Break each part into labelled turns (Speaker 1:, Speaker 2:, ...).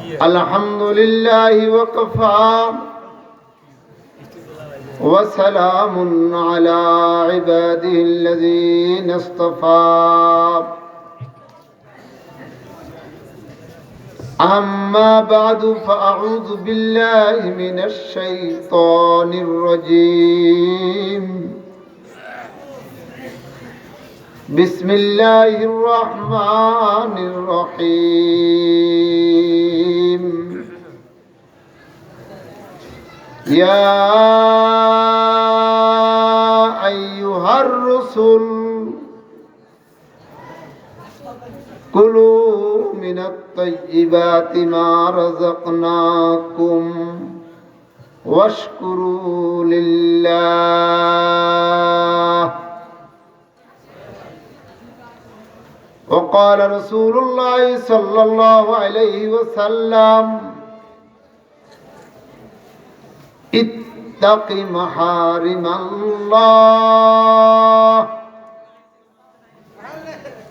Speaker 1: الحمد لله وكفى وسلام على عباده الذين اصطفى أما بعد فأعوذ بالله من الشيطان الرجيم بسم الله الرحمن الرحيم يا أيها الرسل كلوا من الطيبات ما رزقناكم واشكروا لله وقال رسول الله صلى الله عليه وسلم اتق محارم الله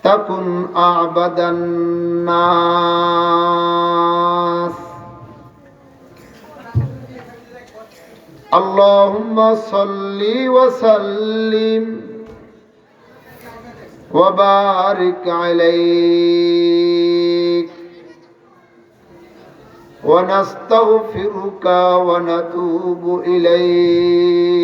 Speaker 1: تكن أعبد الناس اللهم صل وسلم وبارك عليك ونستغفرك ونتوب إليك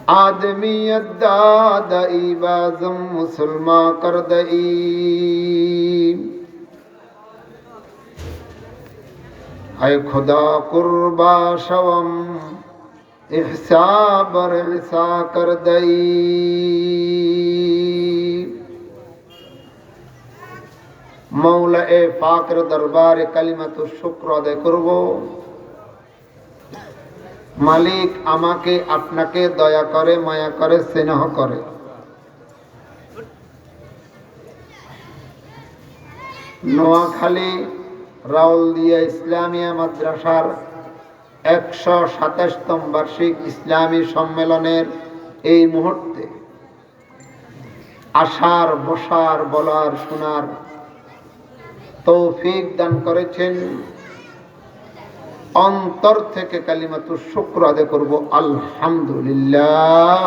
Speaker 1: آدمیت دادئی بازم مسلمہ کردئی اے خدا قربا شوم احسا بر احسا کردئی مولا اے فاکر دربار کلمت শুকর আদায় করব মালিক আমাকে আপনাকে দয়া করে মায়া করে স্নেহ করে নোয়াখালী রাউলদিয়া ইসলামিয়া মাদ্রাসার 127তম বার্ষিক ইসলামী সম্মেলনের এই মুহূর্তে আসার বসার বলার শোনার তৌফিক দান করেছেন অন্তর থেকে কালিমাতুশ শুকর আদায় করব আলহামদুলিল্লাহ।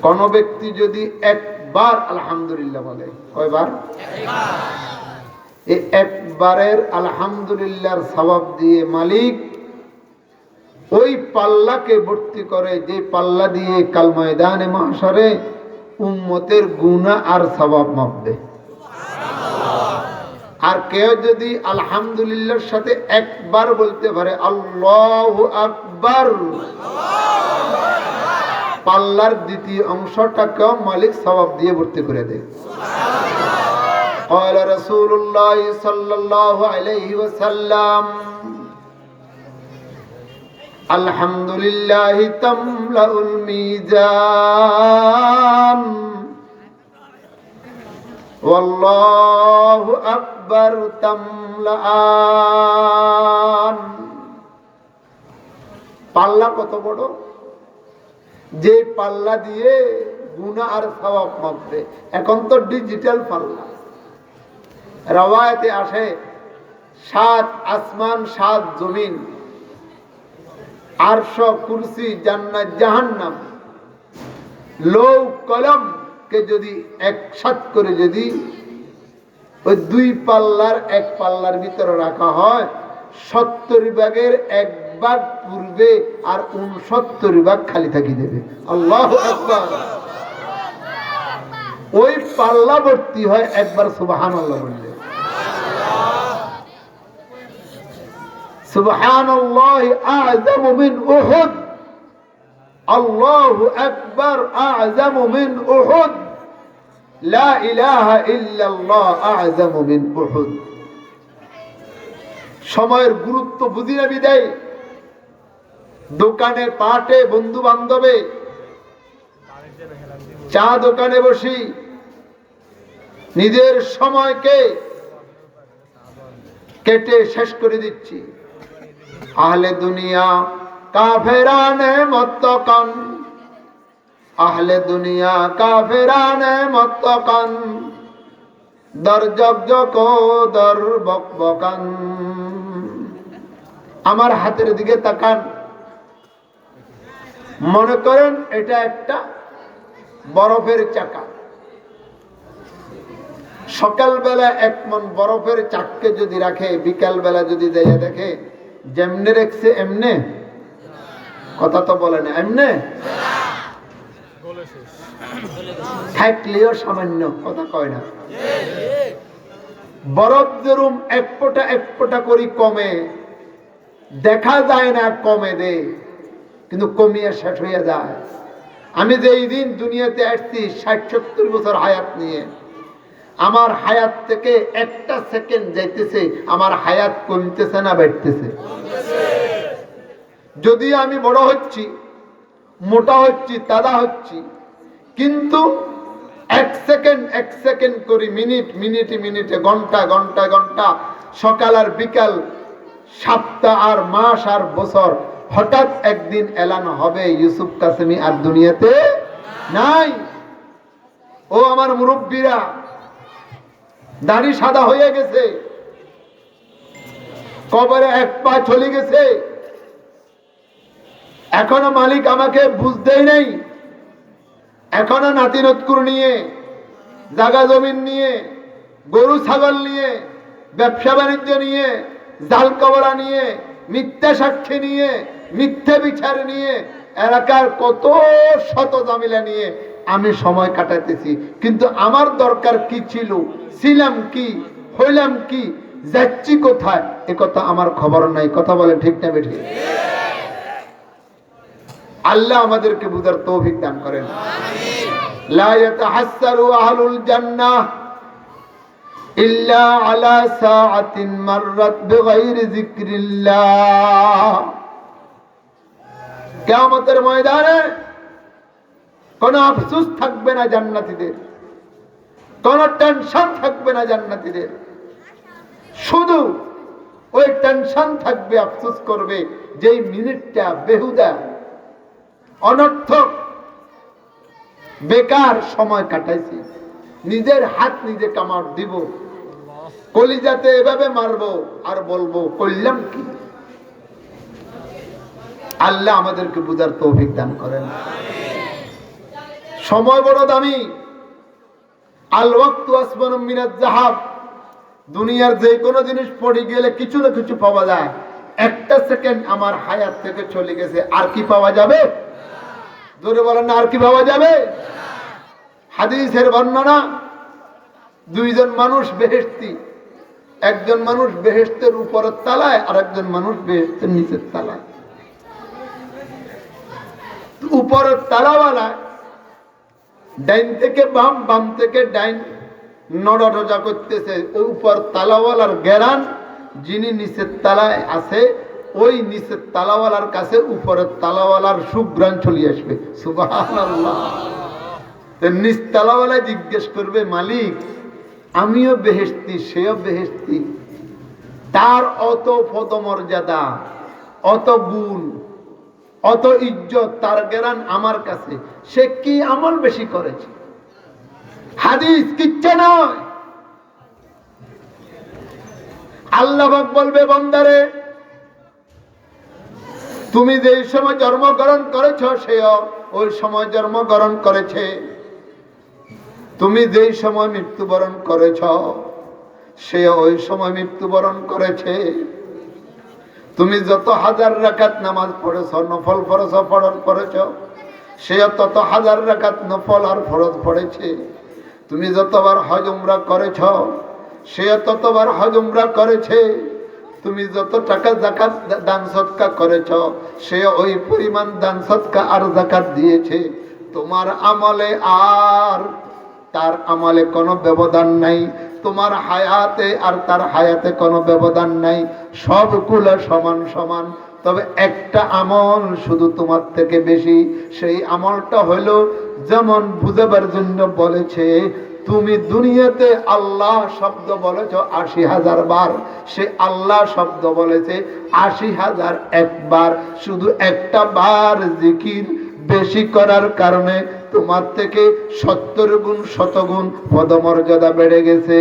Speaker 1: কোন ব্যক্তি যদি একবার আলহামদুলিল্লাহ বলে, কয়বার? এই একবারের আলহামদুলিল্লাহর সওয়াব দিয়ে মালিক ওই পাল্লাকে ভর্তি করে যে পাল্লা দিয়ে কাল ময়দানে মাহশরে উম্মতের গুনাহ আর সওয়াব মাপবে। আর কেউ যদি আলহামদুলিল্লাহর সাথে একবার বলতে পারে আল্লাহু আকবার, পাল্লার দ্বিতীয় অংশটাকেও মালিক সওয়াব দিয়ে ভর্তি করে দেয়। قال رسول الله صلى الله عليه وسلم الحمد لله تملأ الميزان والله أكبر تملأان। পাল্লা কত বড়, যে পাল্লা দিয়ে গুনাহ আর সওয়াব মাপবে। এখন তো ডিজিটাল পাল্লা, রওয়ায়াতে আসে 7 আসমান 7 জমিন, আরশ কুরসি জান্নাত জাহান্নাম লৌহ কলম কে যদি একসাথ করে যদি ওই দুই পাল্লার এক পাল্লার ভিতরে রাখা হয় 70 ভাগের 1 ভাগ পূর্বে আর 69 ভাগ খালি থাকি দেবে। আল্লাহু আকবার। ওই পাল্লা ভর্তি হয় একবার সুবহানাল্লাহ বললে। সুবহানাল্লাহ আ'যামু মিন উহুদ, আল্লাহু আকবার আ'যামু মিন উহুদ, লা ইলাহা ইল্লাল্লাহ আ'যামু মিন উহুদ। সময়ের গুরুত্ব বুঝি না বিদায় দোকানে পাটে বন্ধু বান্ধবে চা দোকানে বসি নিজের সময়কে কেটে শেষ করে দিচ্ছি। আহলে দুনিয়া কাফেরানে মত্তকান আহলে দুনিয়া কাফেরানে মুত্তাকান দর জগ দর বকবকান। আমার হাতের দিকে তাকান, মনে করেন এটা একটা বরফের চাকা। সকালবেলা 1 মণ বরফের চাককে যদি রাখে, বিকাল বেলা যদি দেয়া দেখে যেমনে রেখছে এমনে, কথা তো বলে না, এমনে থাকলেও সামান্য, কথা কয় না। বরফ যেরম এক ফোঁটা করে কমে, দেখা যায় না কমে দে, কিন্তু কমিয়ে শেষ হয়ে যায়। আমি যে এই দিন দুনিয়াতে আসছি 60-70 বছর হায়াত নিয়ে, আমার হায়াত থেকে একটা সেকেন্ড যাইতেছে, আমার হায়াত কমতেছে না বাড়তেছে? যদি আমি বড় হচ্ছি, মোটা হচ্ছি, তাজা হচ্ছি, কিন্তু এক সেকেন্ড করে, মিনিটে, ঘন্টা, সকাল আর বিকাল, সপ্তাহ আর মাস আর বছর, হঠাৎ একদিন এলান হবে ইউসুফ কাসেমি আর দুনিয়াতে নাই। ও আমার মুরব্বীরা, দাড়ি সাদা হয়ে গেছে, কবরে 1 পা চলে গেছে, এখনো মালিক আমাকে বুঝতেই নাই। এখনো নাতি নতকুর নিয়ে, জাগা জমিন নিয়ে, গরু ছাগল নিয়ে, ব্যবসা বাণিজ্য নিয়ে, জাল কবরা নিয়ে, মিথ্যা সাক্ষী নিয়ে, মিথ্যা বিচার নিয়ে, এলাকার কত শত জামিলা নিয়ে আমি সময় কাটাতেছি। কিন্তু আমার দরকার কি ছিল, ছিলাম কি, হইলাম কি, যাচ্ছি কোথায়, এ কথা আমার খবর নাই। কথা বলে ঠিক না বেঠিক? আল্লাহ আমাদেরকে বুঝার তৌফিক দান করেন। লা ইয়াতাহাসসারু আহলুল জান্নাহ ইল্লা আলা সাআতিন মাররাত বিগাইরি যিকরিল্লাহ। কিয়ামতের ময়দানে কোনো আফসোস থাকবে না জান্নাতীদের, কোনো টেনশন থাকবে না জান্নাতীদের। শুধু ওই টেনশন থাকবে, আফসোস করবে যেই মিনিটটা বেহুদা, অনর্থক, বেকার সময় কাটাইছি, নিজের হাত নিজে কামড় দিব, কলিজাতে এভাবে মারবো আর বলবো করলাম কি। আল্লাহ আমাদেরকে বুঝার তৌফিক দান করেন। সময় বড় দামি। আল ওয়াক্তু আসমানু মিনাজ যাহাব। দুনিয়ার যে কোনো জিনিস পড়ে গেলে কিছু না কিছু পাওয়া যায়। একটা সেকেন্ড আমার হায়াত থেকে চলে গেছে, আর কি পাওয়া যাবে? জোরে বলেন না, আর কি পাওয়া যাবে? হাদিসের বর্ণনা, 2 জন মানুষ বেহেশতি, একজন মানুষ বেহেশতের উপরের তলায়, আর একজন মানুষ বেহেশতের নিচের তলায়। উপরের তালাওয়ালা ডাইন থেকে বাম, বাম থেকে ডাইন নড়াচড়া করতেছে। ওই উপর তালাওয়ালার জ্ঞান, যিনি নিচের তালায় আছে, ওই নিচের তালাওয়ালার কাছে উপরের তালাওয়ালার সুঘ্রাণ চলে আসবে। সুবহানাল্লাহ। নিচ তালাওয়ালা জিজ্ঞেস করবে, মালিক আমিও বেহেশতি, সেও বেহেশতি, তার অত পদমর্যাদা, অত গুণ, অত ইজ্জত, তার জ্ঞান আমার কাছে, সে কি আমল বেশি করেছে? হাদিস কিচ্ছা নয়। আল্লাহ পাক বলবে, বান্দারে তুমি যে সময় জন্মগ্রহণ করেছ, সেও ওই সময় জন্মগ্রহণ করেছে। তুমি যেই সময় মৃত্যুবরণ করেছ, সে ওই সময় মৃত্যুবরণ করেছে। তুমি যত হাজার রাকাত নামাজ পড়েছ, নফল ফরজ পড়েছ, সে তত হাজার রাকাত নফল আর ফরজ পড়েছে। তুমি যতবার হজ উমরা করেছ, সে ততবার হজ উমরা করেছে। তুমি যত টাকা যাকাত দান সদকা করেছ, সে ওই পরিমাণ দান সদকা আর যাকাত দিয়েছে। তোমার আমলে আর তার আমলে কোনো ব্যবধান নাই। তোমার হায়াতে আর তার হায়াতে কোনো ব্যবধান নাই। সবগুলো সমান সমান। তবে একটা আমল শুধু তোমার থেকে বেশি। সেই আমলটা হলো, যেমন বুঝাবার জন্য বলেছে, তুমি দুনিয়াতে আল্লাহ শব্দ বলেছ ৮০,০০০ বার, সে আল্লাহ শব্দ বলেছে ৮০,০০০ একবার। শুধু একটা বার জিকির বেশি করার কারণে তোমার থেকে 70 গুণ শতগুণ পদমর্যাদা বেড়ে গেছে।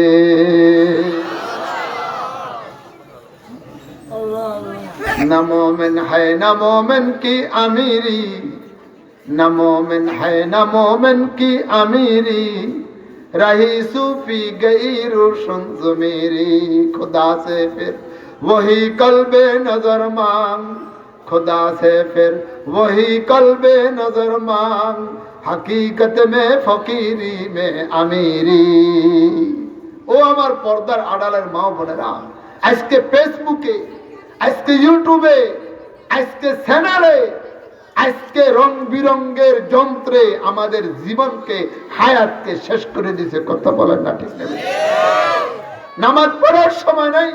Speaker 1: না মোমেন হায় না মোমেন কি আমিরি, না মোমেন হায় না মোমেন কি আমিরি, रही सूफी गई रोशन जो मेरी, खुदा से फिर वही कल्बे नजर मांग, खुदा से फिर वही कल्बे नजर मांग, हकीकत में फकीरी में अमीरी। ও আমার পর্দার আড়ালের মা বোনেরা, আজকে ফেসবুকে, আজকে ইউটিউবে, আজকে চ্যানেলে, আজকে রং বিরঙ্গের যন্ত্রে আমাদের জীবনকে, হায়াতকে শেষ করে দিয়েছে। কথা বলেন না ঠিক নেই? নামাজ পড়ার সময় নাই,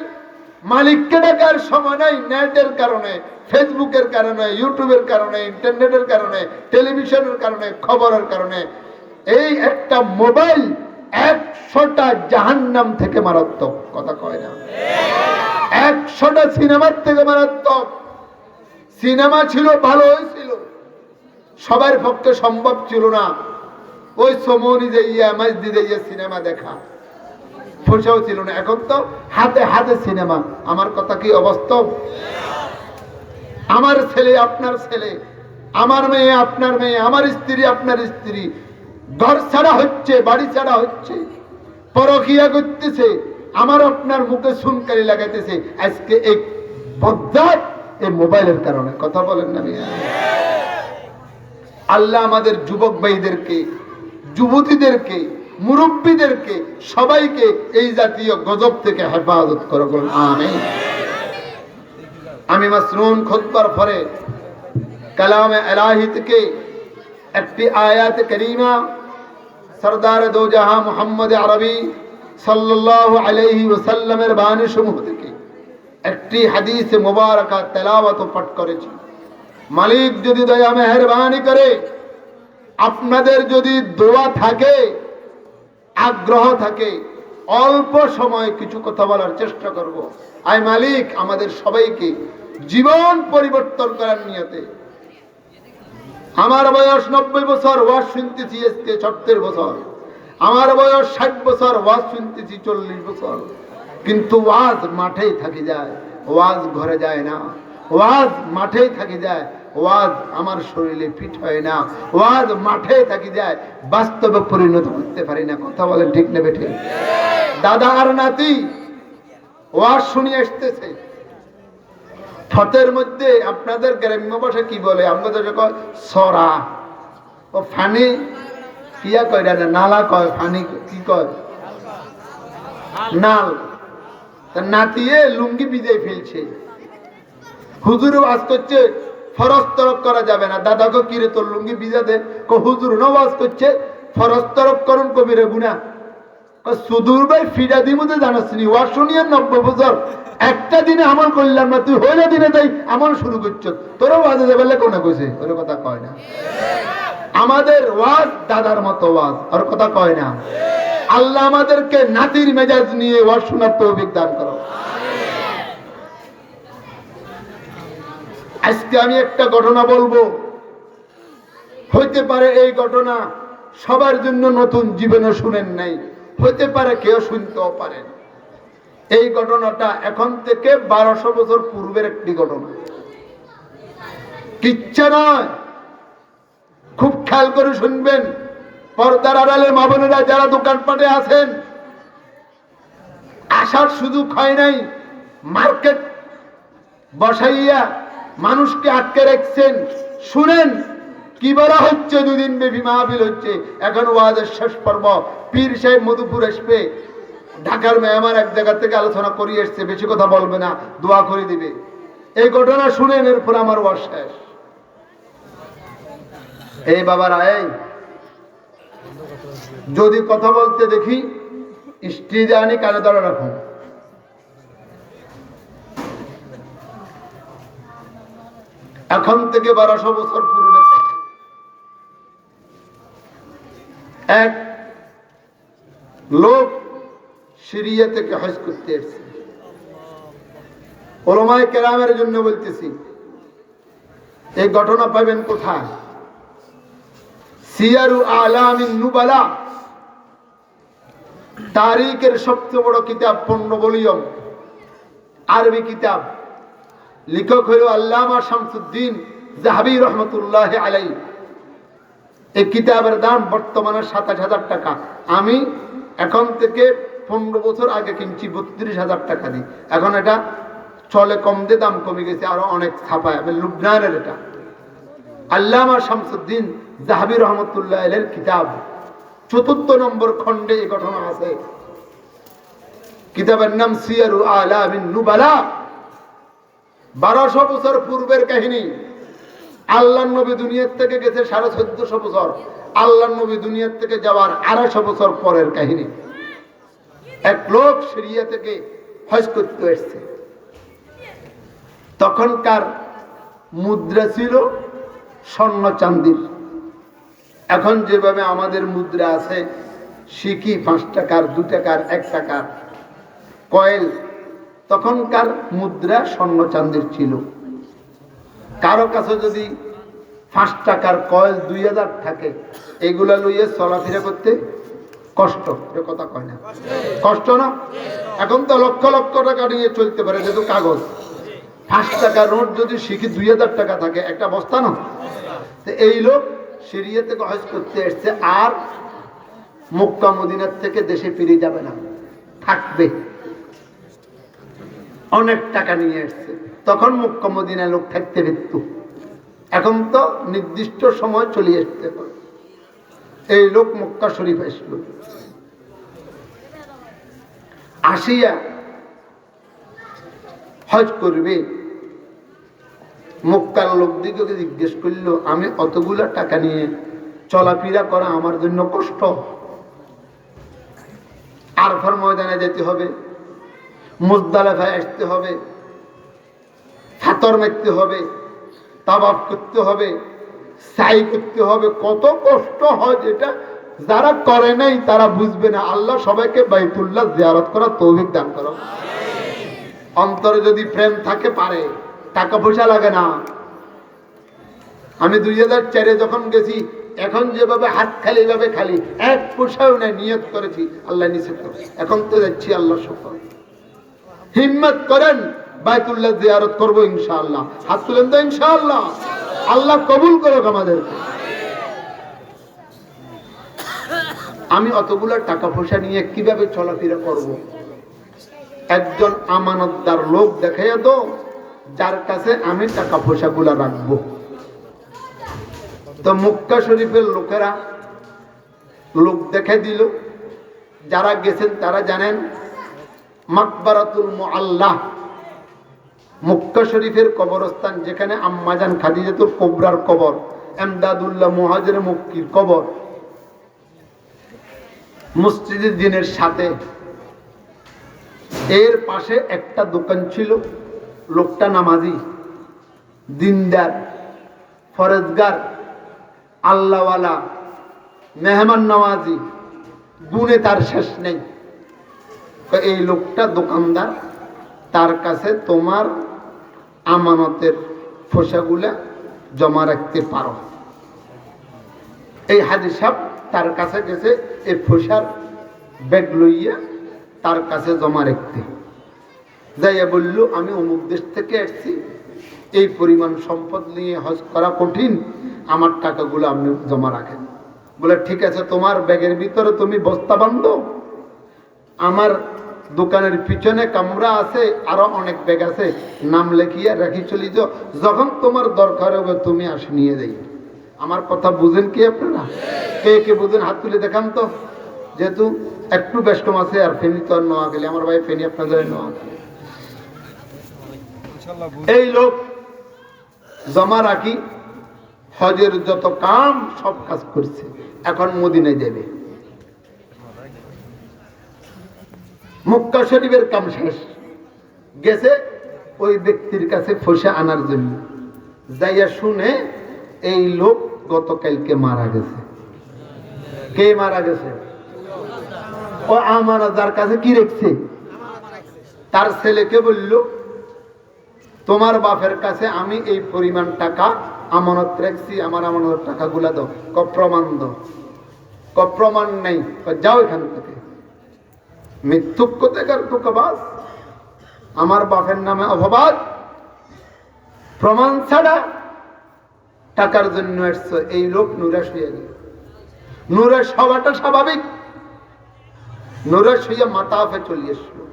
Speaker 1: মালিককে ডাকার সময় নাই, নেটের কারণে, ফেসবুকের কারণে, ইউটিউবের কারণে, ইন্টারনেটের কারণে, টেলিভিশনের কারণে, খবরের কারণে। এই একটা মোবাইল 100টা জাহান্নাম থেকে মারাত্মক। কথা কয় না? 100টা সিনেমার থেকে মারাত্মক। সিনেমা ছিল, ভালো হয়েছিল, সবার পক্ষে সম্ভব ছিল না ওই সমনি যে মসজিদে সিনেমা দেখা, পয়সাও ছিল না। এখন তো হাতে হাতে সিনেমা। আমার কথা কি অবাস্তব? আমার ছেলে আপনার ছেলে, আমার মেয়ে আপনার মেয়ে, আমার স্ত্রী আপনার স্ত্রী ঘর ছাড়া হচ্ছে, বাড়ি ছাড়া হচ্ছে, পরকিয়া করতেছে, আমার আপনার মুখে সুনকারি লাগাইতেছে। আজকে এই বজ্জাত এই মোবাইলের কারণে। কথা বলেন না? আল্লাহ আমাদের যুবক ভাইদেরকে, যুবতীদেরকে, মুরব্বীদেরকে সবাইকে এই জাতীয় গজব থেকে হেফাজত করো, বলুন আমিন। আমি মাসনুন খুতবার পরে কালামে ইলাহি থেকে একটি আয়াত কারীমা সরদার দো জাহান মুহাম্মদ আরবি সাল্লাল্লাহু আলাইহি ওয়াসাল্লামের বাণী সমূহ থেকে একটি হাদিস মুবারাকা তেলাওয়াত পাঠ করেছি। মালিক যদি দয়া মেহেরবানি করে, আপনাদের যদি দোয়া থাকে, আগ্রহ থাকে, অল্প সময় কিছু কথা বলার চেষ্টা করব। আয় মালিক আমাদের সবাইকে জীবন পরিবর্তন করার নিয়তে। আমার বয়স 90 বছর, ওয়াজ শুনতেছি আজকে 70 বছর। আমার বয়স 60 বছর, ওয়াজ শুনতেছি 40 বছর। কিন্তু ওয়াজ মাঠেই থাকি যায়, ওয়াজ ঘরে যায় না। ওয়াজ মাঠেই থাকি যায়, ওয়াজ আমার শরীরে ফিট হয় না। ওয়াজ মাঠে থাকি যায়, বাস্তবে পরিণত করতে পারি না। কথা বলেন ঠিক নেবে ঠিক? দাদা আর নাতি ওয়াজ শুনে আসতেছে, ফতের মধ্যে আপনাদের গ্রাম্য ভাষা কি বলে? আমাদের যখন সরা ও ফানি কিয়া কয়, নালা কয়, ফানি কি কয়? নাল। নাতিয়ে লুঙ্গি ভিজে ফেলছে, হুজুরও ওয়াজ করছে, ফরজ তরক করা যাবে না। দাদাকে কিরে তোর লুঙ্গি ভিজা দে, হুজুর ওয়াজ করছে ফরজ তরক করুন কবিরে গুনা। সুদূর ভাই ফিরা দিমুতে জানাসনি, ওয়াজ শুনিয়ে 90 বছর একটা দিনে আমল করলাম না, তুই হইলে দিনে তাই আমল শুরু করছ, তোরও ওয়াজে যাবে কোনে কইছে? ওর কথা কয় না। আমাদের ওয়াজ দাদার মতো ওয়াজ, ওর কথা কয় না। আল্লাহ আমাদেরকে নাতির মেজাজ নিয়ে ওয়াজ শোনার তৌফিক দান করো। আজকে আমি একটা ঘটনা বলবো, হইতে পারে এই ঘটনা সবার জন্য নতুন, জীবনে শুনেন নাই, হইতে পারে কেউ শুনতেও পারেন। এই ঘটনাটা এখন থেকে 1200 বছর পূর্বের একটি ঘটনা, কিচ্ছা নয়। খুব খেয়াল করে শুনবেন। পর্দার আড়ালে মা বোনেরা যারা দোকানপাটে আছেন, আসার সুযোগ হয় নাই, মার্কেট বসাইয়া মানুষকে আটকে রাখছেন, শুনেন কি বলা হচ্ছে। 2 দিন ব্যাপী মাহফিল হচ্ছে। এখন ওয়াজের শেষ পর্ব। পীর সাহেব মধুপুর আসবে, ঢাকার মেহমান এক জায়গা থেকে আলোচনা করিয়ে এসছে, বেশি কথা বলবে না, দোয়া করে দিবে। এই ঘটনা শুনেন, এরপর আমার ওয়াজ শেষ। এই বাবারা, এই যদি কথা বলতে দেখি স্টেজে আনি, কানে ধরে রাখুন। এখন থেকে 1200 বছর পূর্বে এক লোক সিরিয়া থেকে হজ করতে এসেছে। উলামায়ে কেরামের জন্য বলতেছি, এই ঘটনা পাবেন কোথায়? সিয়ারু আলামিন নুবালা, তারিখের সবচেয়ে বড় কিতাব, 15 ভলিউম আরবি কিতাব। লেখক হইল আল্লামা শামসুদ্দিন যাহাবি রহমতুল্লাহ আলাইহি। এই কিতাবের দাম বর্তমানে 27,000 টাকা। আমি এখন থেকে 15 বছর আগে কিনছি 32,000 টাকা দিই। এখন এটা চলে কম দিয়ে, দাম কমে গেছে, আরো অনেক ছাপায়। আমি লুবনানের, এটা আল্লামা শামসুদ্দিন যাহাবি রহমতুল্লাহ আলাইহির কিতাব। 4 নম্বর খণ্ডে এই ঘটনা আছে। কিতাবের নাম সিয়ারু আলামিন নুবালা। 1200 বছর পূর্বের কাহিনী। আল্লাহর নবী দুনিয়ার থেকে গেছে 1450 বছর। আল্লাহর নবী দুনিয়ার থেকে যাওয়ার 250 বছর পরের কাহিনী। এক লোক সিরিয়া থেকে হজ করতে এসেছে। তখনকার মুদ্রা ছিল স্বর্ণ চান্দির। এখন যেভাবে আমাদের মুদ্রা আছে, সিকি 5 টাকার, 2 টাকার, 1 টাকার কয়েল, তখনকার মুদ্রা স্বর্ণ চান্দির ছিল। কারো কাছে যদি 5 টাকার কয়েল 2000 থাকে, এগুলা লইয়ে চলাফেরা করতে কষ্ট। এ কথা কয় না, কষ্ট না? এখন তো লক্ষ লক্ষ টাকা নিয়ে চলতে পারে, যেহেতু কাগজ। 5 টাকার নোট যদি শিখি 2000 টাকা থাকে, একটা বস্তা না? তো এই লোক সিরিয়া থেকে হজ করতে এসছে, আর মক্কা মদিনার থেকে দেশে ফিরে যাবে না, থাকবে। অনেক টাকা নিয়ে এসছে। তখন মক্কা মদিনায় লোক থাকতে পারত, এখন তো নির্দিষ্ট সময় চলে আসতে পারে। এই লোক মক্কা শরীফ আসলো, আসিয়া হজ করবে। মক্কার লোকদিকে জিজ্ঞেস করলো, আমি অতগুলা টাকা নিয়ে চলাফেরা করা আমার জন্য কষ্ট। আরফার ময়দানে যেতে হবে, মুজদালিফায় আসতে হবে, হাতর মারতে হবে, তাওয়াফ করতে হবে, সাই করতে হবে। কত কষ্ট হয়, যেটা যারা করে নাই তারা বুঝবে না। আল্লাহ সবাইকে বাইতুল্লাহ জিয়ারত করার তৌফিক দান করো। অন্তরে যদি প্রেম থাকে পারে, টাকা পয়সা লাগে না। আমি 2004-এ যখন গেছি, এখন যেভাবে হাত খালি, এইভাবে খালি, 1 পয়সাও নাই। নিয়ত করেছি, আল্লাহ নিষেধ করে, এখন তো যাচ্ছি। আল্লাহ শুকর, হিম্মত করেন, বাইতুল্লাহ জিয়ারত করবো ইনশাআল্লাহ। হাত তুলেন তো ইনশাআল্লাহ। আল্লাহ কবুল করুক আমাদেরকে। আমি অতগুলা টাকা পয়সা নিয়ে কিভাবে চলাফেরা করব? একজন আমানতদার লোক দেখাইয়া দাও, যার কাছে আমি টাকা পয়সা গুলা রাখবো। তো মক্কা শরীফের লোকেরা লোক দেখে দিল। যারা গেছেন তারা জানেন, মাকবারাতুল মুআল্লাহ, মক্কা শরীফের কবরস্থান, যেখানে আম্মাজান খাদিজাতুল কুবরার কবর, এমদাদুল্লাহ মুহাজির মক্কির কবর, মসজিদের দিনের সাথে এর পাশে একটা দোকান ছিল। লোকটা নামাজি, দিনদার, ফরজগার, আল্লাহওয়ালা, মেহমান নওয়াজি, গুণে তার শেষ নেই। এই লোকটা দোকানদার, তার কাছে তোমার আমানতের ফোসাগুলা জমা রাখতে পারো। এই হাজী সাহেব তার কাছে গেছে, এই ফোসার ব্যাগ লইয়া তার কাছে জমা রাখতে। যাইয়া বলল, আমি অমুক দেশ থেকে আসছি, এই পরিমাণ সম্পদ নিয়ে হজ করা কঠিন, আমার টাকাগুলো আপনি জমা রাখেন। বলে ঠিক আছে, তোমার ব্যাগের ভিতরে তুমি বস্তা বাঁধো, আমার দোকানের পিছনে কামরা আছে, আরো অনেক ব্যাগ আছে, নাম লেখিয়া রাখি চলি যাও, যখন তোমার দরকার হবে তুমি আসে নিয়ে যাই। আমার কথা বুঝেন কি আপনারা? কে কে বুঝেন হাত তুলে দেখান তো। যেহেতু একটু ব্যস্ত আছে, আর ফেনি তো আর নেওয়া গেলে, আমার ভাই ফেনি আপনাদের নেওয়া গেলে। এই লোক জমা রাখি হজের যত কাম সব কাজ করছে, এখন মদিনায় যাবে। মক্কা শরীফের কাম শেষ, গেছে ওই ব্যক্তির কাছে ফসে আনার জন্য। যাইয়া শুনে এই লোক গতকালকে মারা গেছে। কে মারা গেছে? ও আমানত যার কাছে কি রেখছে, তার ছেলেকে বলল, তোমার বাপের কাছে আমি এই পরিমাণ টাকা আমানত রাখছি, আমার আমানতের টাকাগুলা দাও। প্রমাণ দাও। প্রমাণ নেই, যাও এখান থেকে। মিথ্যুক কোথাকার ধোঁকাবাজ, আমার বাপের নামে অপবাদ, প্রমাণ ছাড়া টাকার জন্য এসছো। এই লোক নুরাশ হয়ে গেল। নুরাশ হওয়াটা স্বাভাবিক। নুরাশ হইয়া মাতাফে চলে এসলো,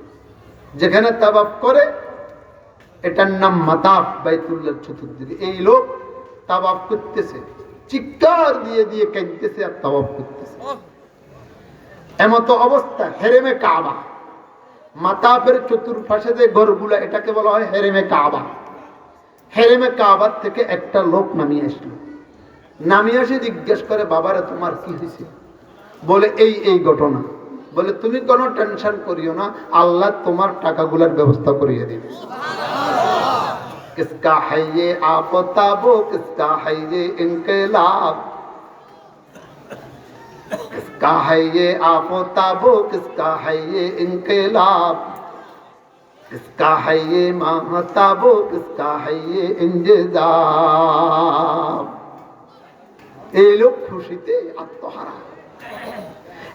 Speaker 1: যেখানে তাওয়াফ করে এটার নাম মাতাফ, বাইতুল্লাহর চতুর্দিকে। এই লোক তাওয়াফ করতেছে, চিৎকার দিয়ে দিয়ে কাঁদতেছে আর তাওয়াফ করতেছে। এমত অবস্থা হেরেমে কাবা, মাতাফের চতুর্পাশে যে ঘরগুলা, এটাকে বলা হয় হেরেমে কাবা। হেরেমে কাবার থেকে একটা লোক নামিয়ে আসলো। নামিয়ে এসে জিজ্ঞেস করে, বাবারে তোমার কি হয়েছে? বলে এই এই ঘটনা। বলে তুমি কোনো টেনশন করিও না, আল্লাহ তোমার টাকাগুলার ব্যবস্থা করিয়ে দিবে। কিসকা है ये आपताबो, किसका है ये इनकलाब, किसका है ये आपताबो, किसका है ये इनकलाब, किसका है ये महताबो, किसका है ये इंतजाब। এই লোক খুশিতে আত্মহারা।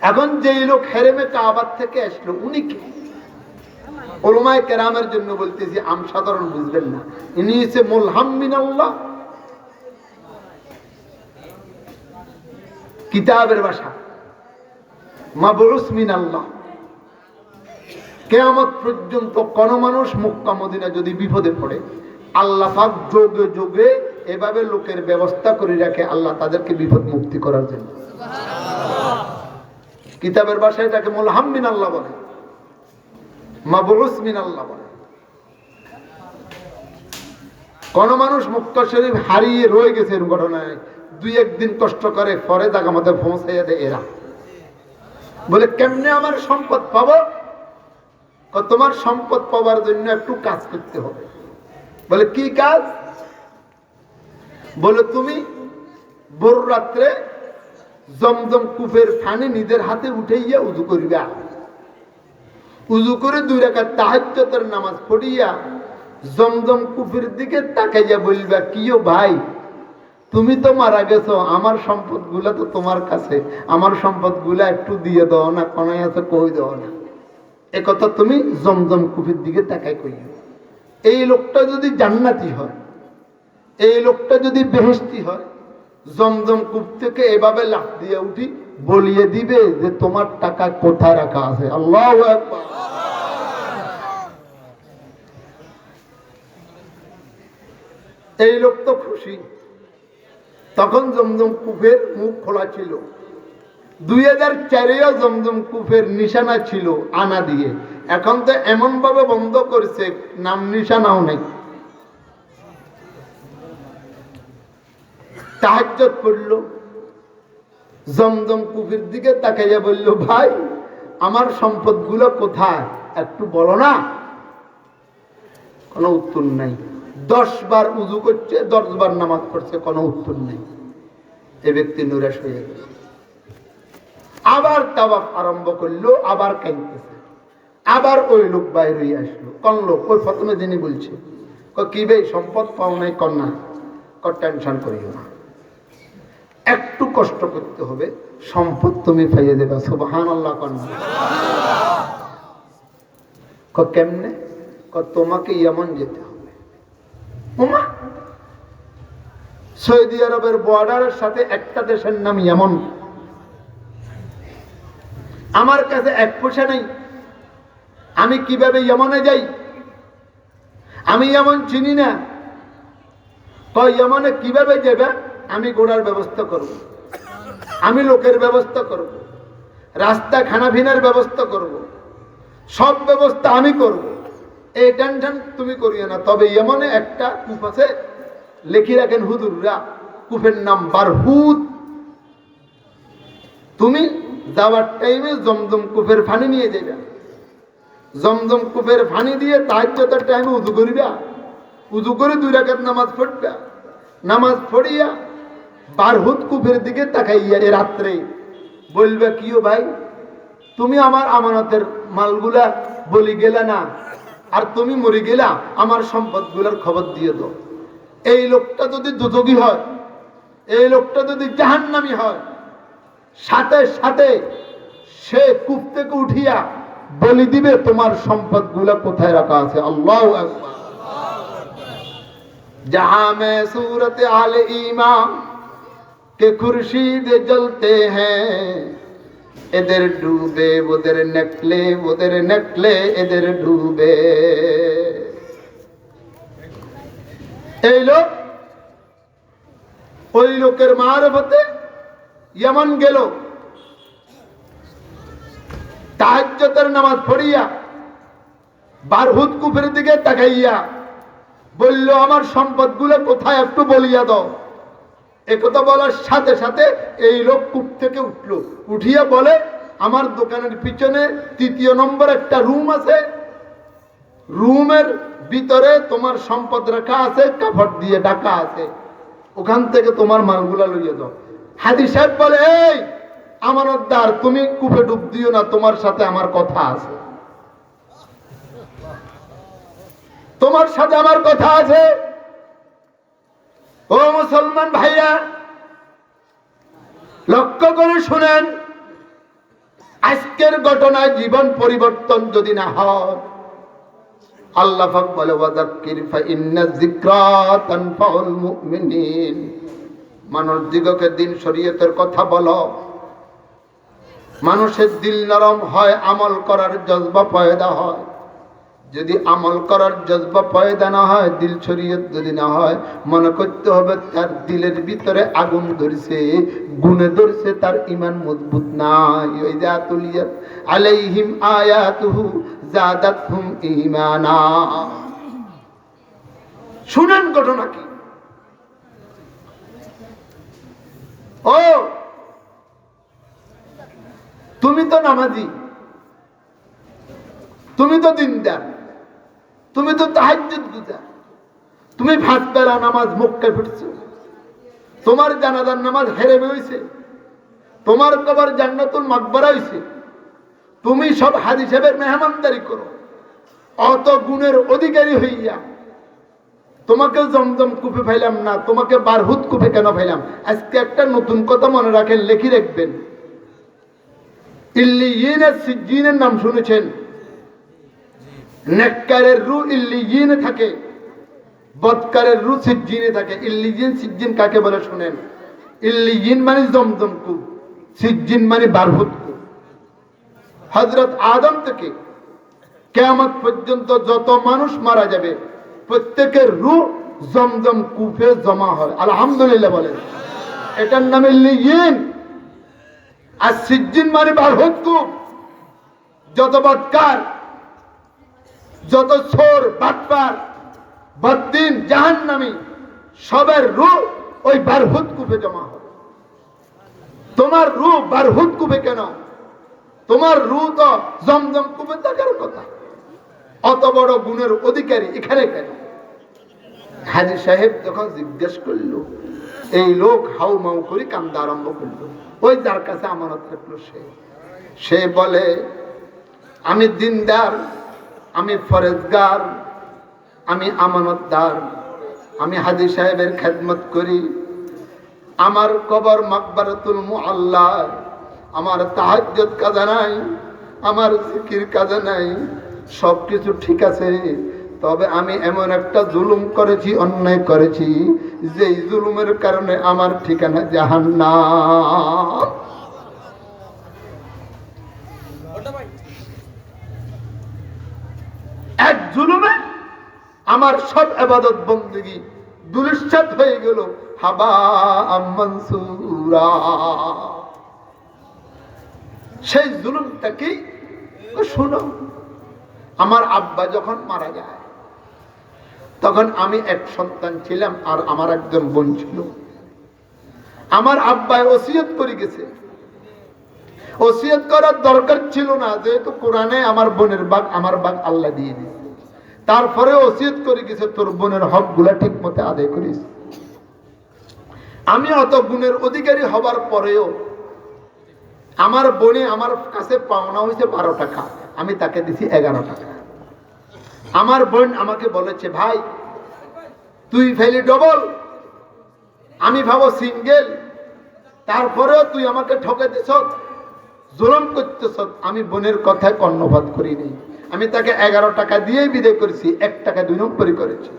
Speaker 1: এখন যেই লোক হেরেমে কাবার থেকে আসলো, উনি কে? উলামায়ে কেরামের জন্য বলতেছি, আম সাধারণ বুঝবেন না। ইনি হচ্ছে মুলহাম মিনাল্লাহ, কিতাবের ভাষা মাবউস মিনাল্লাহ। কিয়ামত পর্যন্ত কোন মানুষ মক্কা মদিনা যদি বিপদে পড়ে, আল্লাহ পাক যোগে যোগে এভাবে লোকের ব্যবস্থা করে রাখে, আল্লাহ তাদেরকে বিপদ মুক্তি করার জন্য। কিতাবের ভাষায় এটাকে মুলহাম মিনাল্লাহ বলে, মাবউস মিনাল্লাহ বলে। কোন মানুষ মক্কা শরীফ হারিয়ে রয়ে গেছে, এরকম ঘটনায় দুই একদিন কষ্ট করে পরে জায়গা মতো পৌঁছাইয়া দেয় এরা। বলে কেমনে আমার সম্পদ পাবো? তোমার সম্পদ পাওয়ার জন্য একটু কাজ করতে হবে। বলে কি কাজ? বলে তুমি ভোর রাত্রে জমজম কূপের পানি নিজের হাতে উঠাইয়া উযু করিবা। উযু করে 2 রাকাত তাহাজ্জুদের নামাজ পড়িয়া জমজম কূপের দিকে তাকাইয়া বলবা, কিও ভাই, তুমি তো মারা গেছো, আমার সম্পদগুলা তো তোমার কাছে, আমার সম্পদগুলা একটু দিয়ে দাও না, কোনায় আছে কই দাও না। এ কথা তুমি জমজম কূপের দিকে তাকাই কইও। এই লোকটা যদি জান্নাতি হয়, এই লোকটা যদি বেহেশতি হয়, জমজম কূপ থেকে এভাবে লাফ দিয়ে উঠি বলিয়ে দিবে যে তোমার টাকা কোথায় রাখা আছে। আল্লাহু আকবার। এই লোক তো খুশি। তখন জমজম কূপের মুখ খোলা ছিল। 2004-এও জমজম কূপের নিশানা ছিল আনা দিয়ে, এখন তো এমন ভাবে বন্ধ করেছে, নাম নিশানাও নেই। তাহাজ্জুদ পড়ল, জমজম কূপের দিকে তাকাইয়া বলল, ভাই আমার সম্পদগুলো কোথায় একটু বলো না। কোনো উত্তর নাই। 10 বার উযু করছে, 10 বার নামাজ পড়ছে, কোনো উত্তর নেই। এই ব্যক্তি নিরাশ হয়ে গেল। আবার তাওয়াফ আরম্ভ করলো, আবার কাঁদতেছে। আবার ওই লোক বাইর হয়ে আসলো। কোন লোক? ওই প্রথমে যিনি বলছে। কি ভাই সম্পদ পাও নাই? কন্যা টেনশন করিও না, একটু কষ্ট করতে হবে, সম্পদ তুমি পাইয়ে দেবে। সুবহানাল্লাহ। কন্যা কেমনে? তোমাকে ইয়ামান যেতে হবে। ওমা, সৌদি আরবের বর্ডারের সাথে একটা দেশের নাম ইয়ামান। আমার কাছে 1 পয়সা নেই, আমি কিভাবে ইয়ামানে যাই? আমি ইয়ামান চিনি না। তো ইয়ামানে কিভাবে যাবে? আমি ঘোড়ার ব্যবস্থা করব, আমি লোকের ব্যবস্থা করব, রাস্তা খানাপিনার ব্যবস্থা করব, সব ব্যবস্থা আমি করব। এই টেনশন তুমি করিও না। তবে ইয়ামানে একটা কূপ আছে, লিখে রাখেন হুজুররা, কূপের নাম বারহুত। তুমি যাওয়ার টাইমে জমজম কূপের পানি নিয়ে যাবে। জমজম কূপের পানি দিয়ে তাহাজ্জুদের টাইমে উযু করিবা। উযু করে 2 রাকাত নামাজ পড়বা। নামাজ পড়িয়া বারহুত কূপের দিকে তাকাইয়া এ রাত্রে বলবে, কিও ভাই, তুমি আমার আমানতের মালগুলা বলি গেলা না, আর তুমি মরে গেলা, আমার সম্পদগুলোর খবর দিয়ে দাও। এই লোকটা যদি দোজখী হয়, এই লোকটা যদি জাহান্নামী হয়, সাথে সাথে সে কূপ থেকে উঠিয়া বলি দিবে তোমার সম্পদগুলো কোথায় রাখা আছে। আল্লাহু আকবার। जहां में सूरत आल ईमान के खुर्शीद जलते हैं, इधर डूबे उधर नकले इधर डूबे। এই লোক ওই লোকের মারফতে ইয়ামান গেল, তাহাজ্জুদের নামাজ পড়িয়া বারহুদ কূপের দিকে তাকাইয়া বলল আমার সম্পদগুলো কোথায় একটু বলিয়া দাও। একথা বলার সাথে সাথে এই লোক কূপ থেকে উঠল, উঠিয়া বলে আমার দোকানের পিছনে ৩য় নম্বর একটা রুম আছে, রুমের ভিতরে তোমার সম্পদ রাখা আছে, কাপড় দিয়ে ঢাকা আছে, ওখান থেকে তোমার মালগুলা লইয়া দাও। হাজী সাহেব বলে এই আমানতদার, তুমি কূপে ডুব দিও না, তোমার সাথে আমার কথা আছে, তোমার সাথে আমার কথা আছে। ও মুসলমান ভাইরা, লক্ষ্য করে শুনেন, আজকের ঘটনায় জীবন পরিবর্তন যদি না হয়, আল্লাহ পাক বলে ওয়াযাক্কির ফাইন্না যিকরা তানফাউল মুমিনিন, মানুষ দিগকে দিন শরীয়তের কথা বলো, মানুষের দিল নরম হয়, আমল করার জজবা পয়দা হয়। যদি আমল করার জজবা পয়দা না হয়, দিল শরীয়ত যদি না হয়, মনে করতে হবে তার দিলের ভিতরে আগুন ধরছে, গুণে ধরছে, তার ঈমান মজবুত নাই। ওয়াইযা তুলিয়াত আলাইহিম আয়াতুহু যাদাতহুম ঈমানা। শুনেন ঘটনা কি। ও তুমি তো নামাজি, তুমি তো দিনদার, তুমি তো তাহাজ্জুদ গুজার, তুমি ভাত বেলা নামাজ মক্কায় পড়ছো, তোমার জানাজার নামাজ হেরে হইছে, তোমার কবর জান্নাতুল মাকবারা হইছে, তুমি সব হাজী সাহেবের মেহমানদারি করো, অত গুণের অধিকারী হইয়া তোমাকে জমজম কূপে ফাইলাম না, তোমাকে বারহুদ কূপে কেন ফাইলাম? আজকে একটা নতুন কথা মনে রাখেন, লিখে রাখবেন। ইল্লিয়িন আর সিজ্জিনের নাম শুনেছেন? নেককারের রূহ ইল্লিয়িনে থাকে, বদকারের রূহ সিজ্জিনে থাকে। ইল্লিয়িন সিজ্জিন কাকে বলে শুনেন। ইল্লিয়িন মানে জমজম কূপ, সিজ্জিন মানে বারহুদ কূপ। হযরত আদম থেকে কিয়ামত পর্যন্ত যত মানুষ মারা যাবে, প্রত্যেকের রূহ জমজম কূপে জমা হয়। আলহামদুলিল্লাহ বলেন। এটার নাম ইল্লিয়িন। আর সিজ্জিন মানে বারহুদ কূপ। যত বদকার, যত চোর, বাটপার, বদ্দিন, জাহান্নামী, সবের রূহ ওই বারহুদ কূপে জমা হয়। তোমার রূহ বারহুদ কূপে কেন? তোমার রূহ তো জমজম কূপে থাকার কথা। অত বড় গুণের অধিকারী এখানে কেন? হাজী সাহেব যখন জিজ্ঞেস করলো, এই লোক হাউ মাউ করে কান্দা আরম্ভ করলো। ওই যার কাছে আমানত রাখলো সে বলে আমি দিনদার, আমি ফরেজগার, আমি আমানতদার, আমি হাজী সাহেবের খেদমত করি, আমার কবর মাকবারাতুল মুআল্লা, আমার তাহাজ্জুদ কাজা নাই, আমার জিকির কাজা নাই, সবকিছু ঠিক আছে। তবে আমি এমন একটা জুলুম করেছি, অন্যায় করেছি, যেই জুলুমের কারণে আমার ঠিকানা জাহান্নাম। এক জুলুমে আমার সব ইবাদত বندگی দুলিশাত হয়ে গেল, হাবা মানসুরা। সেই জুলুমটা কি শুনো। আমার আব্বা যখন মারা যায়, তখন আমি এক সন্তান ছিলাম, আর আমার একজন বোন ছিল। আমার আব্বাই ওসিয়ত করে গেছে। ওসিয়ত করার দরকার ছিল না, যেহেতু কোরআনে আমার বোনের ভাগ, আমার ভাগ আল্লাহ দিয়ে দিয়েছে। তারপরে ওসিয়ত করে গেছে তোর বোনের হক গুলা ঠিক মতো আদায় করিস। আমি অত গুণের অধিকারী হবার পরেও আমার বোনে আমার কাছে পাওনা হয়েছে 12 টাকা, আমি তাকে দিছি 11 টাকা। আমার বোন আমাকে বলেছে, ভাই তুই ফেলি ডবল, আমি ভাবো সিঙ্গেল, তারপরেও তুই আমাকে ঠকে দিছ, জুলুম করতেছ। আমি বোনের কথায় কর্ণপাত করিনি, আমি তাকে 11 টাকা দিয়েই বিদায় করেছি, 1 টাকা 2 নম্বরই করেছি।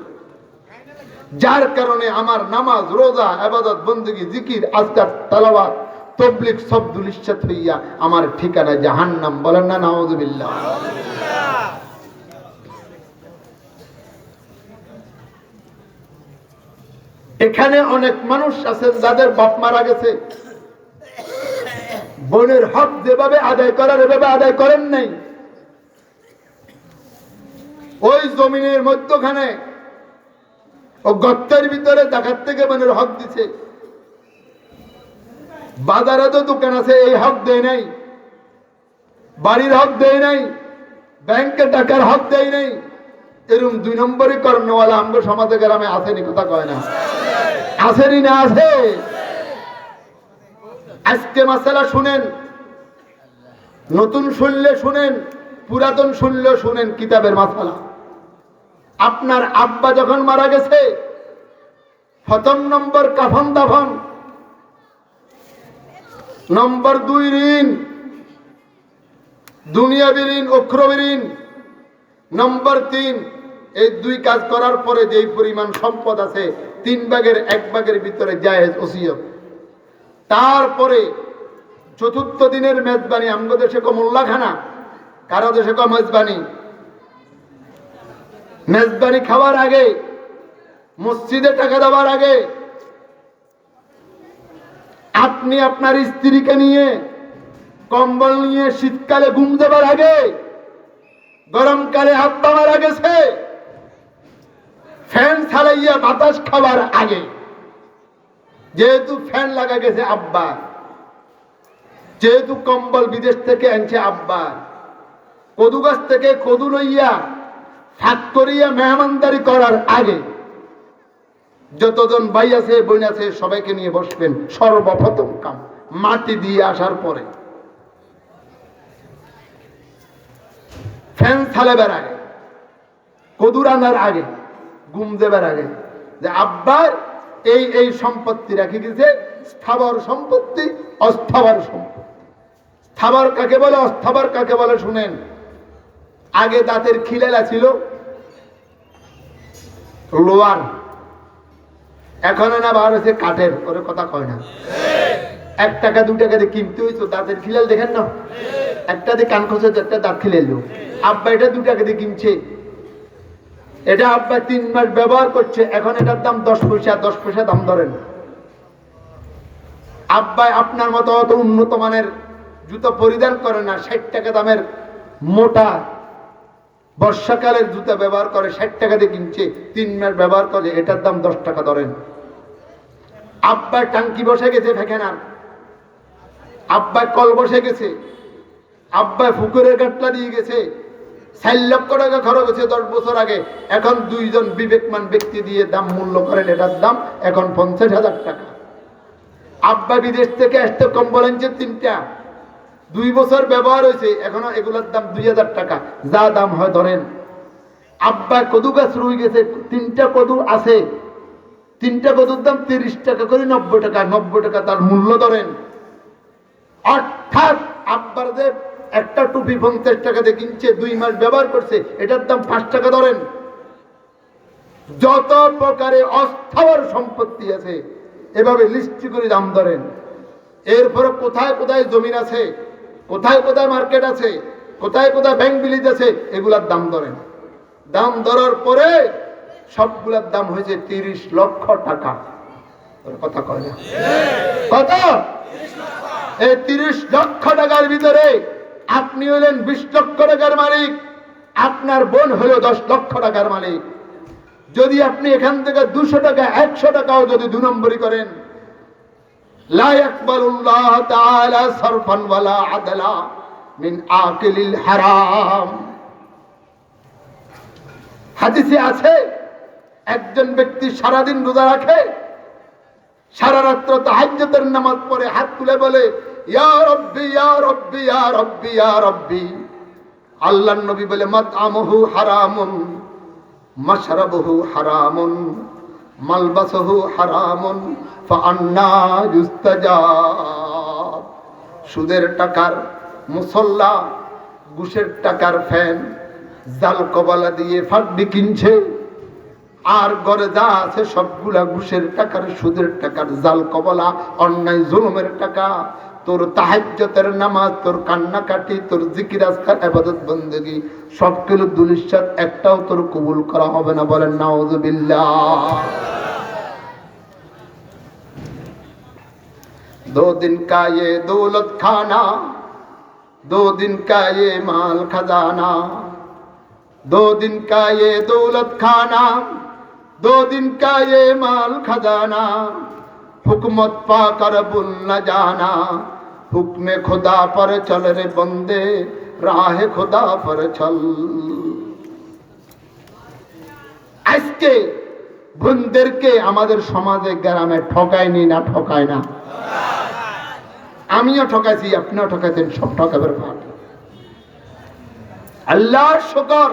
Speaker 1: যার কারণে আমার নামাজ, রোজা, ইবাদত, বندگی, জিকির, আজকার, তেলাওয়াত, তাবলীগ সব দুলিশ্বাত হইয়া আমার ঠিকানা জাহান্নাম। বলেন না নাউযুবিল্লাহ। এখানে অনেক মানুষ আছেন যাদের বাপ মারা গেছে, বোনের হক যেভাবে আদায় করার এভাবে আদায় করেন নাই। ওই জমিনের মধ্যখানে ও গর্তের ভিতরে ডাকাত থেকে বোনের হক দিছে। বাজারে তো দোকান আছে, এই হক দেয় নাই, বাড়ির হক দেয় নাই, ব্যাংকে টাকার হক দেয় নাই। এরকম 2 নম্বরই কর্মওয়ালা আমগো সমাজে গ্রামে আসেনি, কথা কয় না? আসেনি না? আছে। আজকে মাসালা শুনেন, নতুন শুনলে শুনেন, পুরাতন শুনলে শুনেন, কিতাবের মাসালা। আপনার আব্বা যখন মারা গেছে, 1ম নম্বর কাফন দাফন, নম্বর 2 ঋণ, দুনিয়াবি ঋণ, উখরবি ঋণ, নম্বর 3 এই 2 কাজ করার পরে যেই পরিমাণ সম্পদ আছে 3 ভাগের 1 ভাগের ভিতরে জায়েজ ওসিয়ত। তারপরে 4th দিনের মেজবানি। আমগো দেশে কো মোল্লাখানা, কারো দেশে কো মেজবানি। মেজবানি খাওয়ার আগে, মসজিদে টাকা দেওয়ার আগে, আপনি আপনার স্ত্রীকে নিয়ে কম্বল নিয়ে শীতকালে ঘুম দেবার আগে, গরমকালে হাত পাওয়ার গেছে, ফ্যান চালাইয়া বাতাস খাবার আগে, যেহেতু ফ্যান লাগা গেছে আব্বা, যেহেতু কম্বল বিদেশ থেকে আনছে আব্বা, কদু গাছ থেকে কদু লইয়া ফাঁক করিয়া মেহমানদারি করার আগে যতজন ভাই আছে বোন আছে সবাইকে নিয়ে বসবেন। সর্বপ্রথম কাম মাটি দিয়ে আসার পরে, ফ্যান চালাবার আগে, কদু রান্নার আগে, ঘুম দেবার আগে, যে আব্বার এই এই সম্পত্তি রাখি গেছে, স্থাবর সম্পত্তি, অস্থাবর সম্পত্তি। স্থাবর কাকে বলে, অস্থাবর কাকে বলে শুনেন। আগে দাঁতের খিলেলা ছিল লোয়ার, এখন না বার হয়েছে কাঠের, ওরে কথা কয় না। 1 টাকা 2 টাকা দিয়ে কিনতে হইতো দাঁতের খিলাল, দেখেন না, একটা দিয়ে কান খসে, একটা দাঁত খিলেল। আব্বা এটা 2 টাকা দিয়ে কিনছে, এটা আব্বা 3 মাস ব্যবহার করছে, এখন এটার দাম 10 পয়সা, 10 পয়সা দাম ধরেন। আব্বা আপনার মতো অত উন্নত মানের জুতো পরিধান করে না, 60 টাকা দামের মোটা বর্ষাকালের জুতা ব্যবহার করে, 60 টাকা দিয়ে কিনছে, 3 মাস ব্যবহার করে, এটার দাম 10 টাকা ধরেন। আব্বার টাঙ্কি বসে গেছে ফেকেনার, আব্বা কল বসে গেছে, আব্বা পুকুরের গাটলা দিয়ে গেছে, 4 লক্ষ টাকা খরচ হয়েছে 10 বছর আগে। এখন 2 জন বিবেকমান ব্যক্তি দিয়ে দাম মূল্য করেন, এটার দাম এখন 50,000 টাকা। আব্বা বিদেশ থেকে আসতে কম্বল আনছে 3টা, 2 বছর ব্যবহার হয়েছে, এখনো এগুলোর দাম 2000 টাকা, যা দাম হয় ধরেন। আব্বা কদু গাছ রুই গেছে, 3টা কদু আছে, 3টা কদুর দাম 30 টাকা করে, 90 টাকা, 90 টাকা তার মূল্য ধরেন। অর্থাৎ আব্বার যে একটা টুপি 50 টাকা দিয়ে কিনছে, 2 মাস ব্যবহার করছে, এটার দাম 5 টাকা ধরেন। যত প্রকারে অস্থাবর সম্পত্তি আছে এভাবে লিস্ট করে দাম ধরেন। এরপরে কোথায় কোথায় জমিন আছে, কোথায় কোথায় মার্কেট আছে, কোথায় কোথায় ব্যাংক বিলিজ আছে, এগুলার দাম ধরেন। দাম ধরার পরে সবগুলার দাম হয়েছে 30 লক্ষ টাকা। কথা কয় না? কত? এই 30 লক্ষ টাকার ভিতরে আপনি হলেন 20 লক্ষ টাকার মালিক, আপনার বোন হলো 10 লক্ষ টাকার মালিক। যদি আপনি এখান থেকে 200 টাকা 100 টাকাও যদি 2 নম্বরই করেন, লা ইয়াকবালুল্লাহ তাআলা সারফান ওয়ালা আদলা মিন আকিলিল হারাম। হাদিসে আছে, একজন ব্যক্তি সারাদিন রোজা রাখে, সারা রাত্র তাহাজ্জুদের নামাজ পড়ে, হাত তুলে বলে ইয়া রাব্বি ইয়া রাব্বি ইয়া রাব্বি ইয়া রাব্বি। আল্লাহর নবী বলে মাতআমুহু হারামুন মাশরাবুহু হারামুন মালবাসহু হারামুন ফাআন্না ইউস্তাজাব। সুদের টাকার মুসল্লা, ঘুষের টাকার ফ্যান, জাল কবালা দিয়ে ফাড্ডি কিনছে, আর ঘরে যা আছে সবগুলা ঘুষের টাকার, সুদের টাকার, জাল কবলা, অন্যায় জুলুমের টাকা। তোর তাহাজ্জুদের নামাজ, তোর কান্নাকাটি, তোর জিকির আজকার, ইবাদত বন্দেগী সবগুলো দুলিশাত, একটাও তোর কবুল করা হবে না। বলেন নাউযুবিল্লাহ। 2 दिन का ये दौलत खाना, 2 दिन का ये माल खजाना, 2 दिन का ये दौलत खाना, 2 दिन का ये माल खजाना, हुकूमत पाकर भूल न जाना, हुक्मे खुदा पर चल रे बंदे, राह खुदा पर चल। আজকে বোনদেরকে আমাদের সমাজে গ্রামে ঠকায়নি না? ঠকায় না? আমিও ঠকাইছি, আপনিও ঠকাইছেন, সব ঠকাবের ভাগ। আল্লাহর শুকর,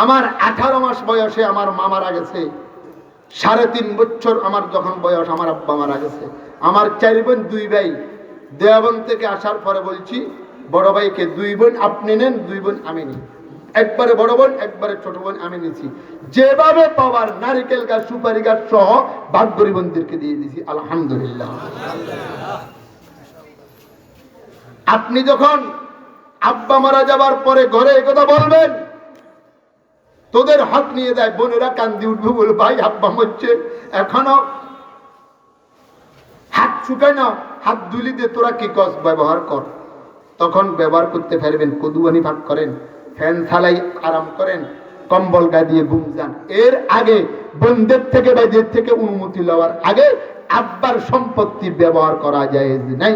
Speaker 1: আমার 18 মাস বয়সে আমার মা মারা গেছে। 3.5 বছর আমার যখন বয়স, আমার আব্বা মারা গেছে। আমার 4 বোন, 2 ভাই। দেওয়াবন থেকে আসার পরে বলছি বড় ভাইকে, 2 বোন আপনি নেন, 2 বোন আমি নিই। একবারে বড় বোন, একবারে ছোট বোন আমি নিয়েছি। যেভাবে পাওয়ার নারিকেল গাছ, সুপারি গাছ সহ ভাগ গরিবদেরকে দিয়ে দিয়েছি, আলহামদুলিল্লাহ। আপনি যখন আব্বা মারা যাবার পরে ঘরে একথা বলবেন, তোদের হক নিয়ে দেয়, বোনেরা কান্দি উঠবে, বলে ভাই আব্বা মরছে, এখনো হাত শুকায় না, হাত দুলি দিয়ে তোরা কি কস, ব্যবহার কর। তখন ব্যবহার করতে পারবেন। কদুয়ানি ভাগ করেন, ফ্যান চালাই আরাম করেন, কম্বল গা দিয়ে ঘুম যান। এর আগে বন্ধের থেকে, বাইদের থেকে অনুমতি লওয়ার আগে আব্বার সম্পত্তি ব্যবহার করা যায় নাই।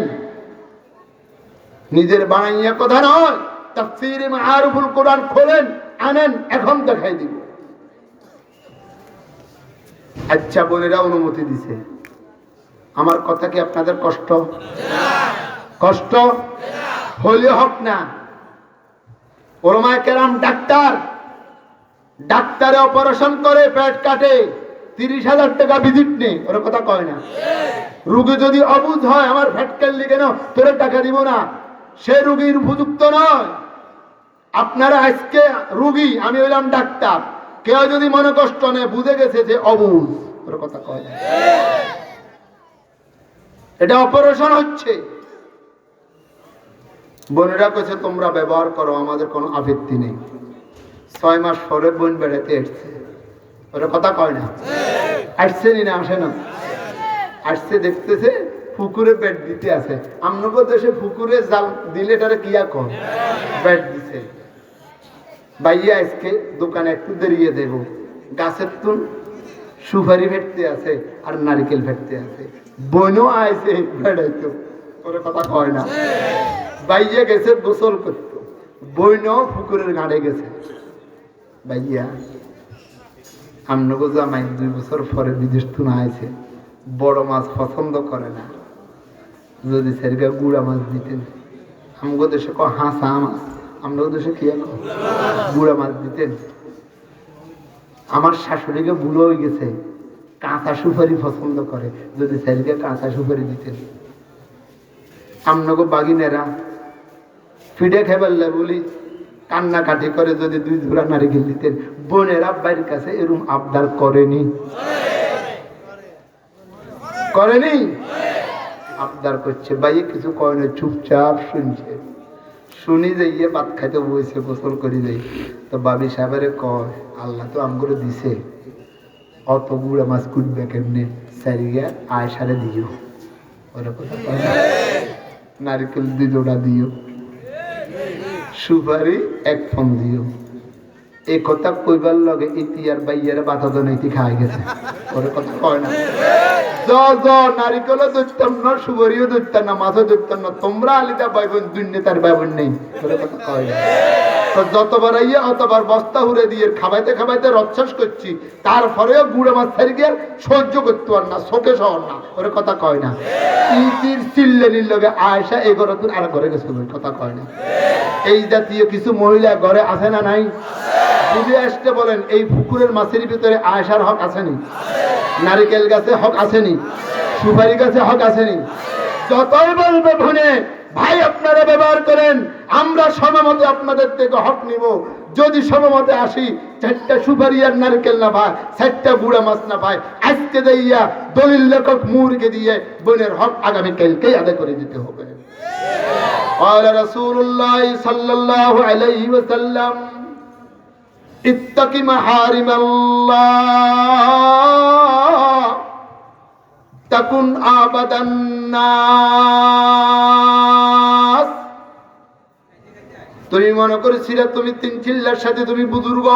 Speaker 1: নিজের বানাইয়া কথা নয়। তাফসীরে মাআরিফুল কোরআন খোলেন, আনেন, এখন দেখাই দিব। আচ্ছা, বোনেরা অনুমতি দিছে, আমার কথা কি আপনাদের কষ্ট? কষ্ট হলে হোক না। ওলামায়ে কেরাম ডাক্তার, ডাক্তারে অপারেশন করে, পেট কাটে, 30,000 টাকা ভিজিট নেই, ওর কথা কয় না। রোগী যদি অবুঝ হয়, আমার পেট কাটলি কেন, তোরে টাকা দিব না, সে রোগীর উপযুক্ত নয়। আপনারা আজকে রোগী, আমি হইলাম ডাক্তার। কেউ যদি মনে কষ্ট নেয়, বুঝে গেছে যে অবুঝ, ওর কথা কয় না। এটা অপারেশন হচ্ছে। বোনেরা কইছে তোমরা ব্যবহার করো, আমাদের কোনো আপত্তি নেই। 6 মাস পরে বোন বেড়াতে আসছে, ওরা কথা কয় না। আসছে নি না? আসে না? আসছে, দেখতেছে পুকুরে বেড দিতে আছে। আমনগো দেশে পুকুরে জাল দিলে এটারে কিয়া কর, বেড দিছে। ভাইয়া আজকে দোকানে একটু দেরিয়ে দেব, গাছের তুন সুপারি ফেটতে আছে আর নারিকেল ফেটতে আছে। বোনও আইছে বেড়াইতো, ওরা কথা কয় না। ভাইয়া গেছে গোসল করতো, বোনও পুকুরের ঘাটে গেছে। ভাইয়া আমনগো জামাই 2 বছর পরে বিদেশ তুন আইছে, বড় মাছ পছন্দ করে না, যদি সেরগা গুড়া মাছ দিতেন। আমগো দেশে ক হাঁসা মাছ, আমগো দেশে কি গুড়া মাছ দিতেন। আমার শাশুড়িকে ভুল হয়ে গেছে, কাঁচা সুপারি পছন্দ করে, যদি সেরগা কাঁচা সুপারি দিতেন। আমনগো বাগিনেরা ফিডে খেবেললে বলি কান্নাকাটি করে, যদি 2 ঝোড়া নারিকেল দিতেন। বোনের আব্বার কাছে এরকম আবদার করেনি? করেনি? আবদার করছে। ভাই কিছু কয় না, চুপচাপ শুনছে। শুনি যে ইয়ে ভাত খাইতে বইছে, গোসল করি যাই। তো বাবি সাহেবের কয়, আল্লাহ তো আমগুলো দিছে, অত গুড়া মাছ কুটবে কেমনে, সারিয়া আয়সারে দিও। ওরা কথা কয় না, নারিকেল 2 জোড়া দিও, সুপারি 1 ফোন দিও। এই কথা কইবার লগে ইতিয়ার বাইয়ারে বাধা দনাইতে খাই গেছে, ওরা কথা কয় না। নারিকেলও ধরতাম না, সুপারিও ধরতাম না, মাছও ধরতাম না, তোমরা আলিদা ভাই বোন, দুনিয়া তার ভাই বোন নেই, ওরা কথা কয় না। তো যতবার আইয়া অতবার বস্তা হুড়ে দিয়ে খাবাইতে খাবাইতে রচ্ছাস করছি, তারপরেও গুড়া মাছ ছাড়ি গিয়ে সহ্য করতে পার না, শোকে শহর না, ওরা কথা কয় না। ইতির চিল্লেনির লগে আয়সা এই ঘরে তুই আর ঘরে গেছে, কথা কয় না। এই জাতীয় কিছু মহিলা ঘরে আছে না নাই? বুঝে আসতে বলেন, এই পুকুরের মাছের ভিতরে আয়সার হক আসেনি? নারিকেল গাছে হক আসেনি? সুপারি গাছে হক আসেনি? যতই বলবে ভনে ভাই আপনারা ব্যবহার করেন, আমরা সমমতে আপনাদের থেকে হক নিব। যদি সমমতে আসি, 4টা সুপারি আর নারকেল না পায়, 4টা বুড়া মাছ না পায়, আজকে দিয়া দলিল লেখক মুরকে দিয়ে বোনের হক আগামীকালকেই আদায় করে দিতে হবে। قال رسول الله صلى الله عليه وسلم اتق محارم الله تكن عبد الناس। তুমি মনে করেছিলে তুমি 3 চিল্লার সাথে তুমি বুজুর্গ,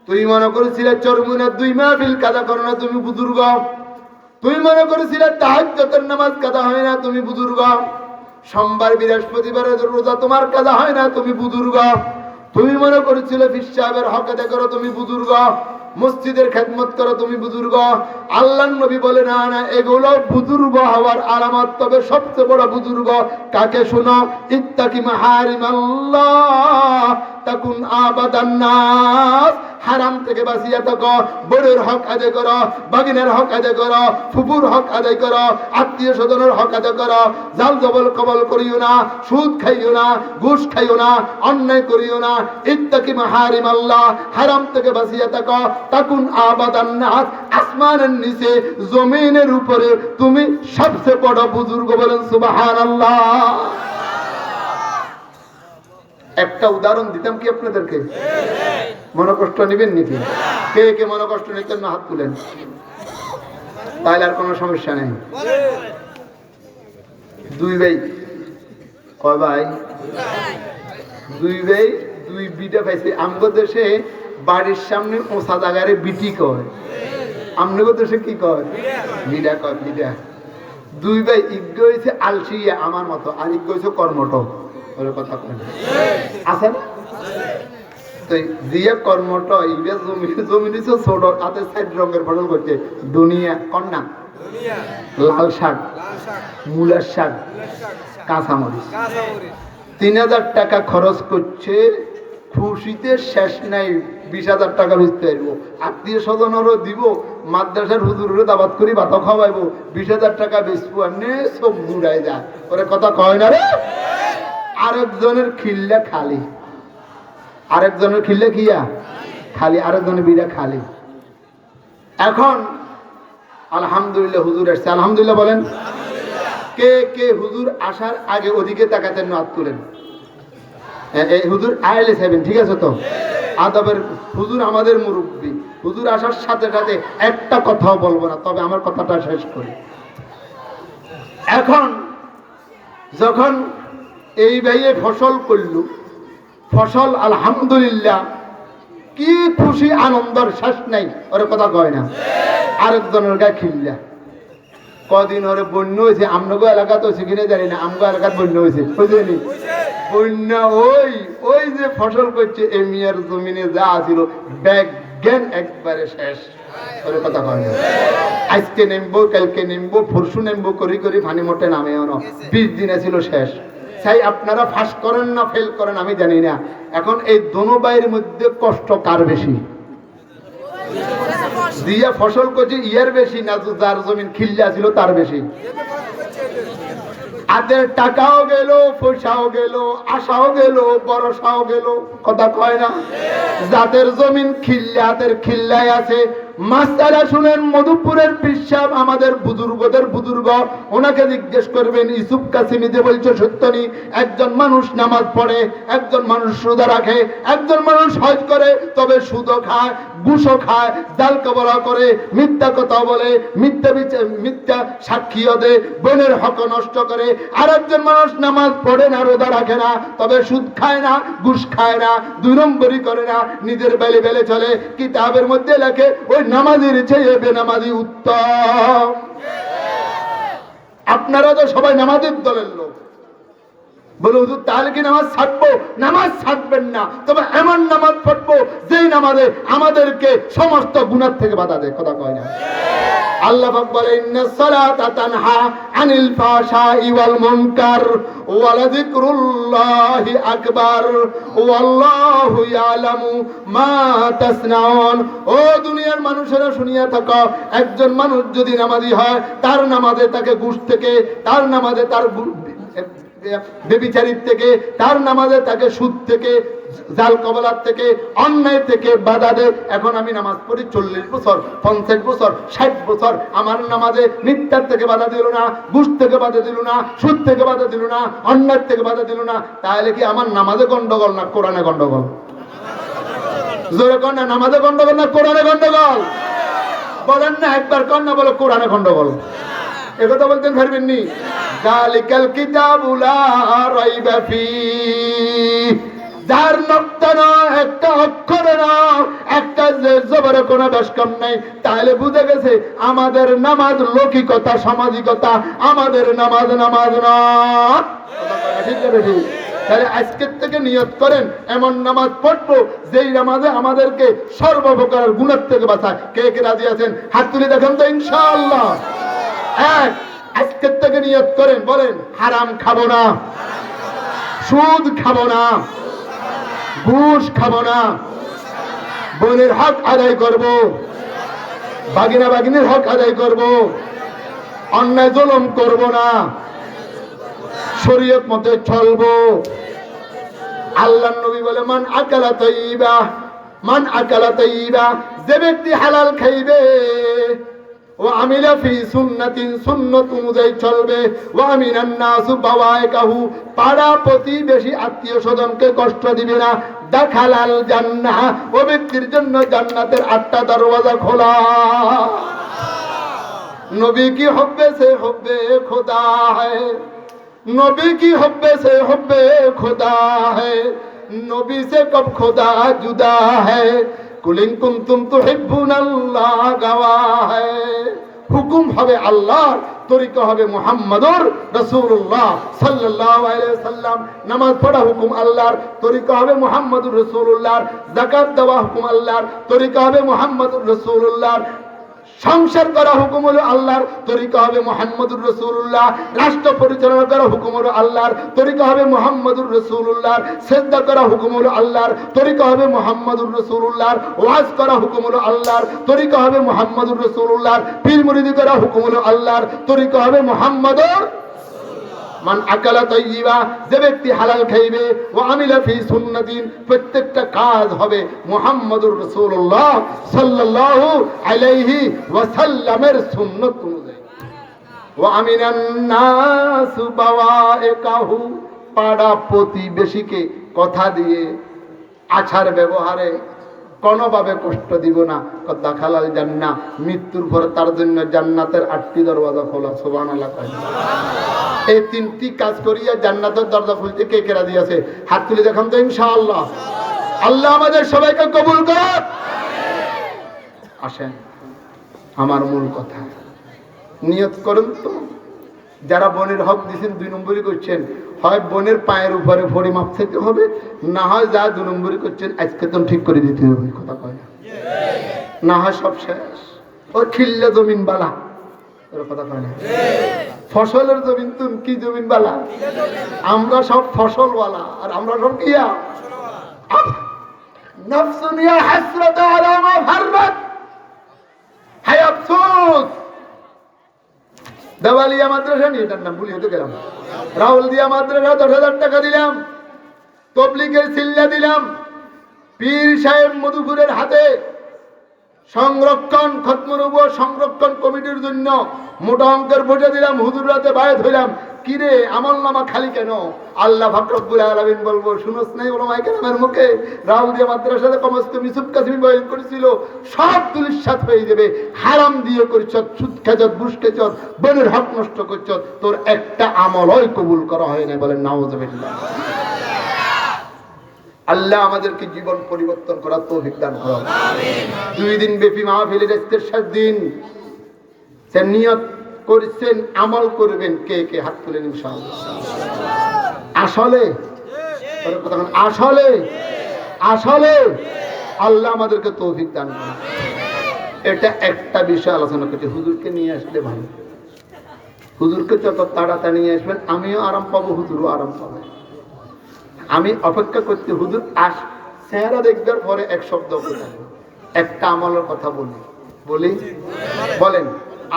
Speaker 1: তুমি মনে করেছিলে চরমুনা 2 মাহফিল কাজা করো না তুমি বুজুর্গ, তুমি মনে করেছিলে তাহাজ্জুদের নামাজ কাজা হয় না তুমি বুজুর্গ, সোমবার বৃহস্পতিবারের রোজা তোমার কাজা হয় না তুমি বুজুর্গ, তুমি মনে করেছিলে পীর সাহেবের হক আদায় করো তুমি বুজুর্গ, মসজিদের খেদমত করো তুমি বুজুর্গ। আল্লাহর নবী বলে না না, এগুলো বুজুর্গ হওয়ার আলামত। তবে সবচেয়ে বড় বুজুর্গ কাকে শোনো? ইত্তাকি মাহারিমাল্লাহ তাকুন আবাদান নাস। হারাম থেকে বাঁচিয়ে থাকো, বড়ের হক আদায় করো, বাগিনের হক আদায় করো, ফুপুর হক আদায় করো, আত্মীয় স্বজনের হক আদায় করো। জাল জবল কবল করিও না, সুদ খাইও না, ঘুষ খাইও না, অন্যায় করিও না। ইত্তাকি মাহারিমাল্লাহ, হারাম থেকে বাঁচিয়ে থাকো, তাকুন আবাদান নাস। আসমানের নিচে জমিনের উপরে তুমি সবচেয়ে বড় বুজুর্গ। বলেন সুবহানাল্লাহ। একটা উদাহরণ দিতাম কি আপনাদেরকে? মনে কষ্ট নেবেন নাকি? কে কে মনে কষ্ট নিতেন না হাত তুলেন, তাহলে আর কোনো সমস্যা নেই। 2 ভাই, কয় ভাই? 2 ভাই 2 বিটা পাইছে। আমগো দেশে বাড়ির সামনে ওসা জায়গারে বিটি কয়, আমগো দেশে কি কয়? বিটা কয়, বিটা। 2 ভাই ইজ্ঞ হয়েছে আলসিয়া আমার মতো, আর ইজ্ঞ হয়েছে কর্মঠ। ওর কথা কয় আছে না? তো দিয়ে কর্মঠ ইবে জমি দিছে ছোট, হাতে 4 রঙের ফসল করছে। দুনিয়া কন্যা, লাল শাক, মূলার শাক, কাঁচামরিচ। 3000 টাকা খরচ করছে, খুশিতে শেষ নাই। 20,000 টাকা বেচতে পারবো, আত্মীয় স্বজনেরও দিব, মাদ্রাসার হুজুরেরও দাবাত করি ভাতও খাওয়াইবো। 20,000 টাকা বেচবো, এমনি সব দূরায় যায়। ওরে কথা কয় না রে। আরেকজনের খিল্লা খালি, আরেকজনের খিল্লা কিয়া খালি, আরেকজনের বিড়া খালি। এখন আলহামদুলিল্লাহ হুজুর আসছে, আলহামদুলিল্লাহ বলেন। কে কে হুজুর আসার আগে ওদিকে তাকাতেন না? হাত তুলেন। এই হুজুর আইলে যাবেন, ঠিক আছে তো? আদবের হুজুর আমাদের মুরব্বী। হুজুর আসার সাথে সাথে একটা কথাও বলবো না, তবে আমার কথাটা শেষ করি। এখন যখন এই ভাইয়ে ফসল করলো, ফসল আলহামদুলিল্লাহ কি খুশি, আনন্দের শেষ নাই। ওর কথা কয় না। আরেকজনের গায়ে খিল্লা। কদিন ওরে বন্যা হয়েছে, আমনগো এলাকা তো সেখানে জানি না, আমগো এলাকার বন্যা হয়েছে, বুঝলেনি? বন্যা ওই যে ফসল করছে, এই মিয়ার জমিনে যা ছিল ব্যাগ জ্ঞান একবারে শেষ। ওর কথা কয় না। আজকে নেমবো, কালকে নেমবো, পরশু নেমবো করি করি ফানি মোটে নামে অন 20 দিনে ছিল শেষ। চাই আপনারা ফাঁস করেন না ফেল করেন আমি জানি না। এখন এই দোনো ভাইয়ের মধ্যে কষ্ট কার বেশি? দিয়া ফসল করছে ইয়ার বেশি না যার জমিন খিল্লা ছিল তার বেশি? হাতের টাকাও গেল, পয়সাও গেল, আশাও গেল, ভরসাও গেল। কথা কয় না? যাদের জমিন খিল্লা, হাতের খিল্লায় আছে। মাস্টারা শুনেন, মধুপুরের পিসাব আমাদের বুজুর্গদের বুজুর্গ, ওনাকে জিজ্ঞেস করবেন। ইউসুফ কাসিমি যে বলছে সত্য নি? একজন মানুষ নামাজ পড়ে, একজন মানুষ রোজা রাখে, একজন মানুষ হজ করে, তবে সুদও খায়, ঘুষও খায়, জাল কবলা করে, মিথ্যা কথা বলে, মিথ্যা সাক্ষীও দেয়, বোনের হক নষ্ট করে। আর একজন মানুষ নামাজ পড়ে না, রোজা রাখে না, তবে সুদ খায় না, ঘুষ খায় না, 2 নম্বরই করে না, নিজের বেলে বেলে চলে। কিতাবের মধ্যে লেখে ওই নামাজের চেয়ে বেনামাজি উত্তম। আপনারা তো সবাই নামাজের দলের লোক। বলে হুজুর তাহলে কি নামাজ ছাড়বো? নামাজ ছাড়বেন না, তবে এমন নামাজ পড়বো যেই নামাজে আমাদেরকে সমস্ত গুনাহ থেকে বাধা দেয়। কথা কয় না? আল্লাহ পাক বলে ইন্নাস সালাতা তানহা আনিল ফাহশাই ওয়াল মুনকার ওয়া লাযিকরুল্লাহি আকবার ওয়াল্লাহু ইয়ালামু মা তাসনাউন। ও দুনিয়ার মানুষেরা শুনিয়া থাকো, একজন মানুষ যদি নামাজি হয়, তার নামাজে তাকে ঘুষ থেকে, তার নামাজে তার বেবিচারিত থেকে, তার নামাজে তাকে সুদ থেকে, জাল কবলাত থেকে, অন্যায় থেকে বাধা দেয়। এখন আমি নামাজ পড়ি 40 বছর, 50 বছর, 60 বছর, আমার নামাজে মিথ্যার থেকে বাধা দিল না, ঘুষ থেকে বাধা দিল না, সুদ থেকে বাধা দিল না, অন্যায় থেকে বাধা দিল না, তাহলে কি আমার নামাজে গন্ডগোল না কোরআনে গন্ডগোল? জোরে কর না, নামাজে গন্ডগোল না কোরআনে গন্ডগোল? বলেন না, একবার কর না, বলো কোরআনে গন্ডগোল। একথা বলতেন পারবেননি? যালিকাল কিতাবু লা রাইবা ফীহ, যার নক্তা না, একটা অক্ষর না, একটা জবরে কোনো বেশকম নাই, তাহলে বুঝে গেছে আমাদের নামাজ লৌকিকতা, সামাজিকতা, আমাদের নামাজ নামাজ না। ঠিক আছে, ঠিক। তাহলে আজকের থেকে নিয়ত করেন এমন নামাজ পড়বো যেই নামাজে আমাদেরকে সর্বপ্রকার গুনাহ থেকে বাঁচায়। কে কে রাজি আছেন? হাত তুলে দেখেন তো ইনশাআল্লাহ। এক, আজকের থেকে নিয়ত করেন, বলেন হারাম খাবো না, সুদ খাবো না, ঘুষ খাবো না, বোনের হক আদায় করব, বাগিনা বাগিনীর হক আদায় করব, অন্যায় জুলুম করব না, শরীয়ত মতে চলবো। আল্লাহর নবী বলে মান আকালা তাইয়্যিবা, মান আকালা তাইয়্যিবা, যে ব্যক্তি হালাল খাইবে, ও আমিলা ফি সুন্নাতিন, সুন্নত অনুযায়ী চলবে, ও আমিনান নাসু বাওয়াইকাহু, পাড়া প্রতিবেশী আত্মীয় স্বজনকে কষ্ট দিবে না, দাখালাল জান্নাহ, ও ব্যক্তির জন্য জান্নাতের 8টা দরওয়াজা খোলা। নবী কি হব্বে সে হব্বে খোদা है, नबी की हब्बे से हब्बे खुदा है, नबी से कब खुदा जुदा है, कुलिन कुंतुम तुहिब्बुनाल्लाह गवाह है। হুকুম হবে আল্লাহর, তরিকা হবে মুহাম্মাদুর রাসূলুল্লাহ সাল্লাল্লাহু আলাইহি ওয়াসাল্লাম। নামাজ পড়া হুকুম আল্লাহর, তরিকা হবে মুহাম্মাদুর রাসূলুল্লাহর। যাকাত দেওয়া হুকুম আল্লাহর, তরিকা হবে মুহাম্মাদুর রাসূলুল্লাহর। সংসার করা হুকুম হলো আল্লাহর, তরিকা হবে মুহাম্মাদুর রাসূলুল্লাহ। রাষ্ট্র পরিচালনা করা হুকুম হলো আল্লাহর, তরিকা হবে মুহাম্মাদুর রাসূলুল্লাহর। সিজদা করা হুকুম হলো আল্লাহর, তরিকা হবে মুহাম্মাদুর রাসূলুল্লাহর। ওয়াজ করা হুকুম হলো আল্লাহর, তরিকা হবে মুহাম্মাদুর রাসূলুল্লাহর। পীর মুরিদি করা হুকুম হলো আল্লাহর, তরিকা হবে মুহাম্মাদুর। মান আকালা তাইয়্যিবা, যে ব্যক্তি হালাল খাইবে, ও আমিলা ফি সুন্নাতিন, প্রত্যেকটা কাজ হবে মুহাম্মাদুর রাসূলুল্লাহ সাল্লাল্লাহু আলাইহি ওয়াসাল্লামের সুন্নাত অনুযায়ী। ওয়া আমিনান নাসু বাওয়াইকাহু, পাড়া প্রতিবেশীকে কথা দিয়ে, আচার ব্যবহারে কোনোভাবে কষ্ট দিব না। দাখালাল জান্নাহ, মৃত্যুর পর তার জন্য জান্নাতের 8টি দরওয়াজা খোলা। সুবহানাল্লাহ। এই 3টি কাজ করিয়া জান্নাতের দরজা খুলতে কে কে রাজি আছে? হাত তুলে দেখান তো ইনশাআল্লাহ। আল্লাহ আমাদের সবাইকে কবুল করুন। আসেন, আমার মূল কথা, নিয়ত করুন তো। যারা বোনের হক দিয়েছেন 2 নম্বরই করছেন, হয় বোনের পায়ের উপরে ভরি মাপ থেকে হবে, না হয় যা 2 নম্বরই করছেন আজকে তো ঠিক করে দিতে হবে। কথা কয় না, হয় সব শেষ। ও খিল্লা জমিন বালা, ওর কথা কয় না। ফসলের জমিন, তুমি কি জমিন বালা? আমরা সব ফসলওয়ালা, আর আমরা সব কিয়া নফসুনিয়া হাসরাত আলা মা ফাররাত, হায় আফসোস। দেওয়ালিয়া মাদ্রাসা নিয়ে, এটার নাম ভুলিয়ে তো গেলাম, রাহুল দিয়া মাদ্রাসা 10,000 টাকা দিলাম, তবলিগের সিল্লা দিলাম, পীর সাহেব মধুপুরের হাতে সংরক্ষণ, খতমুল নবুয়ত সংরক্ষণ কমিটির জন্য মোটা অঙ্কের বোঝা দিলাম, হুজুর রাতে বায়াত হইলাম। কিরে আমলনামা খালি কেন? আল্লাহ পাক রব্বুল আলামিন বলবো, শুনোস নাই ওলামায়ে কেরামের মুখে? রাহুল দিয়া মাদ্রাসাতে কমস্ত ইউসুফ কাসিমি বয়ান করেছিল, সব দুলিশাত হয়ে যাবে। হারাম দিয়ে করছ, সুদ খেজত, ঘুষ খেজত, বোনের হক নষ্ট করছ, তোর একটা আমলই কবুল করা হয় না। বলেন নাউযুবিল্লাহ। আল্লাহ আমাদেরকে জীবন পরিবর্তন করার তৌফিক দান করুন। আমিন। 2 দিন ব্যাপী মাহফিলের আজকের 7 দিন, সে নিয়ত করছেন আমল করবেন। কে কে হাত তুলেন ইনশাআল্লাহ? আসলে আসলে আসলে আল্লাহ আমাদেরকে তৌফিক দান করুন। এটা একটা বিষয় আলোচনা করছি, হুজুরকে নিয়ে আসলে ভালো। হুজুরকে যত তাড়াতাড়ি নিয়ে আসবেন আমিও আরাম পাবো, হুজুরও আরাম পাবে। আমি অপেক্ষা করতে হুজুর চেহারা দেখবার পরে এক শব্দ বলেন, একটা আমলের কথা বলি বলেন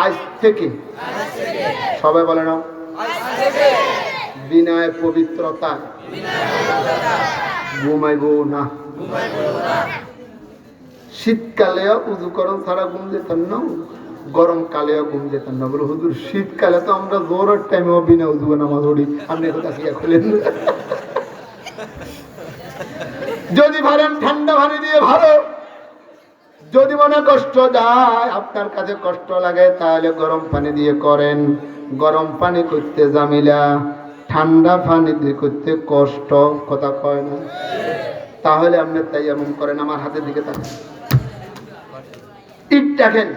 Speaker 1: আজ থেকে সবাই বলে না, বিনয় পবিত্রতা ঘুমাইব না। শীতকালেও উজু করণ ছাড়া ঘুম যেতেন না, গরমকালেও ঘুম যেতেন না। বলে হুজুর শীতকালে তো আমরা জোরের টাইমেও বিনা উজু নামাজ পড়ি, আপনি কোথা থেকে খুলেন? যদি পারেন ঠান্ডা পানি দিয়ে ভালো, যদি মনে কষ্ট যায়, আপনার কাছে কষ্ট লাগে, তাহলে গরম পানি দিয়ে করেন। গরম পানি করতে জামিলা, ঠান্ডা পানি দিয়ে করতে কষ্ট, কথা কয় না? তাহলে আপনি তাই এমন করেন, আমার হাতের দিকে তাকান, ইট রাখেন,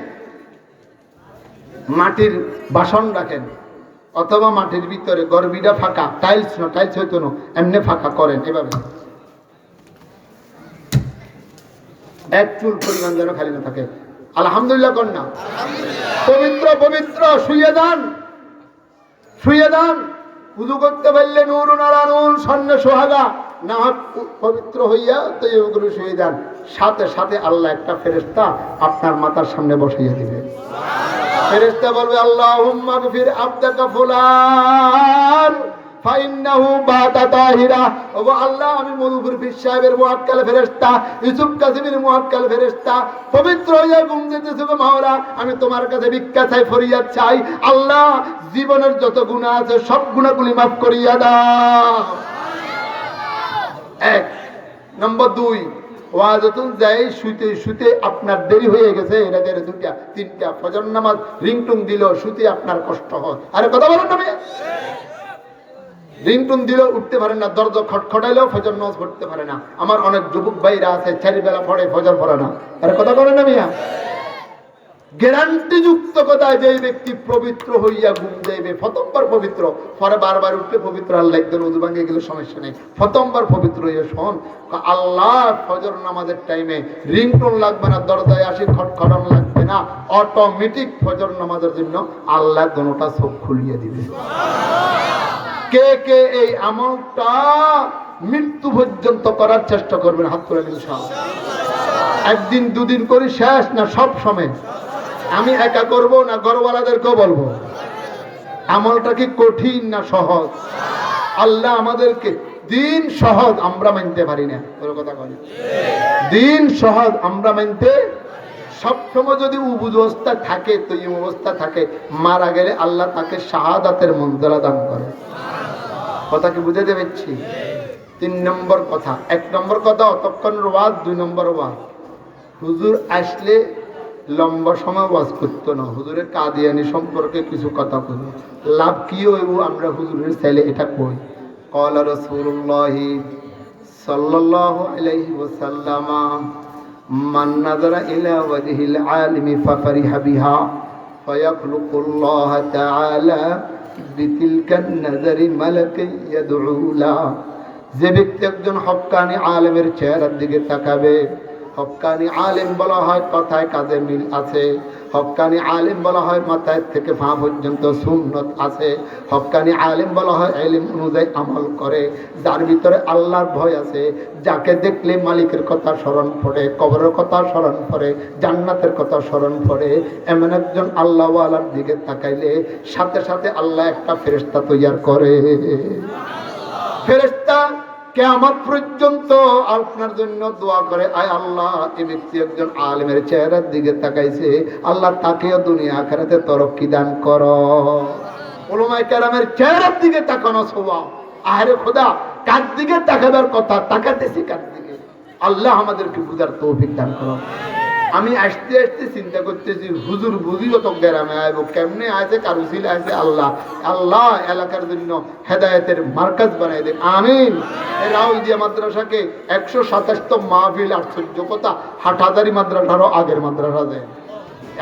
Speaker 1: মাটির বাসন রাখেন, অথবা মাটির ভিতরে গর্বিটা ফাঁকা, টাইলস না, টাইলস হইতো না, এমনি ফাঁকা করেন। এভাবে এক চুল পরিমাণ যেন খালি না থাকে। আলহামদুলিল্লাহ কন্যা, পবিত্র পবিত্র শুয়ে যান, শুয়ে যান। উযু করতে পারলে নূরুন আলা নূর, স্বর্ণে সোহাগা, না পবিত্র হইয়া তো এগুলো শুয়ে যান। সাথে সাথে আল্লাহ একটা ফেরেশতা আপনার মাথার সামনে বসাইয়া দিবে। ফেরেশতা বলবে আল্লাহুম্মা গফির আবদাকা ফুলান ফাইন্নাহু বাতা তাহিরা। ওগো আল্লাহ, আমি মরুপুর পীর সাহেবের মুআক্কাল ফেরেশতা, ইউসুফ কাসিমের মুআক্কাল ফেরেশতা, পবিত্র হইয়া ঘুম যেতেছে গো মাওলা, আমি তোমার কাছে ভিক্ষা চাই, ফরিয়াদ চাই। আল্লাহ, জীবনের যত গুনাহ আছে সব গুনাহগুলি মাফ করিয়া দাও। এক নম্বর। দুই, ওয়াজতুন যাই শুতে শুতে আপনার দেরি হয়ে গেছে, রাতের 2টা 3টা, ফজর নামাজ রিংটুং দিল, শুতে আপনার কষ্ট হয়। আরে কথা বলেন না, রিংটুন দিল উঠতে পারেন না, দরজা খটখটাইলেও ফজর নামাজ পড়তে পারে না। আমার অনেক যুবক ভাইরা আছে 4 বেলা পড়ে, ফজর পড়ে না। আরে কথা বলেন না মিয়া? গ্যারান্টি যুক্ত কথা, যে ব্যক্তি পবিত্র হইয়া ঘুম যাইবে, প্রথমবার পবিত্র, পরে বারবার উঠলে পবিত্র, আল্লাহ একদিন উযু ভাঙে গেলে সমস্যা নেই, প্রথমবার পবিত্র হইয়া শোন, আল্লাহ ফজর নামাজের টাইমে রিংটোন লাগবে না, দরজায় আসি খটখটানো লাগবে না, অটোমেটিক ফজর নামাজের জন্য আল্লাহ দোনোটা চোখ খুলিয়ে দিবে। কে কে এই আমলটা মৃত্যু পর্যন্ত করার চেষ্টা করবেন? হাত তুলে ইনশাআল্লাহ। একদিন দুদিন করে শেষ না, সব সময়। আমি একা করব না ঘরওয়ালাদেরকেও বলবো? আমলটা কি কঠিন না সহজ? আল্লাহ আমাদেরকে দিন সহজ আমরা মানতে পারি না, কথা বলি, দিন সহজ আমরা মানতে, সবসময় যদি উবুদ অবস্থা থাকে, তো এই অবস্থা থাকে, মারা গেলে আল্লাহ তাকে শাহাদাতের মর্যাদা দান করে। কথা কি বুঝাতে পারছি? 3 নম্বর কথা। 1 নম্বর কথা অতক্ষণ ওয়াজ, 2 নম্বর ওয়াজ। হুজুর আসলে লম্বা সময় ওয়াজ করতো না, হুজুরের কাদিয়ানি সম্পর্কে কিছু কথা কইব, লাভ কি হইব আমরা হুজুরের চাইলে এটা কই। ক্বালা রাসূলুল্লাহ সাল্লাল্লাহু আলাইহি ওয়াসাল্লাম, মান নাযারা ইলা ওয়াজহিল আলিমি ফাফরিহা বিহা ফায়াখলুকুল্লাহ তাআলা বিতিলকান নাযারি মালাকান ইয়াদউলা। যে ব্যক্তি একজন হক্কানি আলেমের চেহারার দিকে তাকাবে, হক্কানি আলেম বলা হয় কথায় কাজে মিল আছে, হক্কানি আলেম বলা হয় মাথায় থেকে পা পর্যন্ত সুন্নত আছে, হক্কানি আলেম বলা হয় ইলম অনুযায়ী আমল করে, যার ভিতরে আল্লাহর ভয় আছে, যাকে দেখলে মালিকের কথা স্মরণ পড়ে, কবরের কথা স্মরণ পড়ে, জান্নাতের কথা স্মরণ পড়ে, এমন একজন আল্লাহওয়ালার দিকে তাকাইলে সাথে সাথে আল্লাহ একটা ফেরেশতা তৈয়ার করে। ফেরেশতা কিয়ামত পর্যন্ত আপনার জন্য দোয়া করে, আয় আল্লাহ, এই ব্যক্তি একজন আলেমের চেহারার দিকে তাকাইছে, আল্লাহ তাকেও দুনিয়া আখিরাতে তরক্কি দান করো। উলামায়ে কেরামের চেহারার দিকে তাকানো সওয়াব। আরে খোদা, কার দিকে তাকাবার কথা, তাকাতেছি কার দিকে? আল্লাহ আমাদেরকে বুঝার তৌফিক দান করো। আমি আসতে আসতে চিন্তা করতেছি, হুজুর বুঝিও তো গ্রামে আইব, কেমনে আছে, কারুসিল আছে, আল্লাহ আল্লাহ এলাকার জন্য হেদায়েতের মার্কাজ বানাই দেন, আমিন। রাউদিয়া মাদ্রাসাকে 127 মাহফিল, আশ্চর্য কথা, হাটহাজারি মাদ্রাসারও আগের মাদ্রাসা যায়।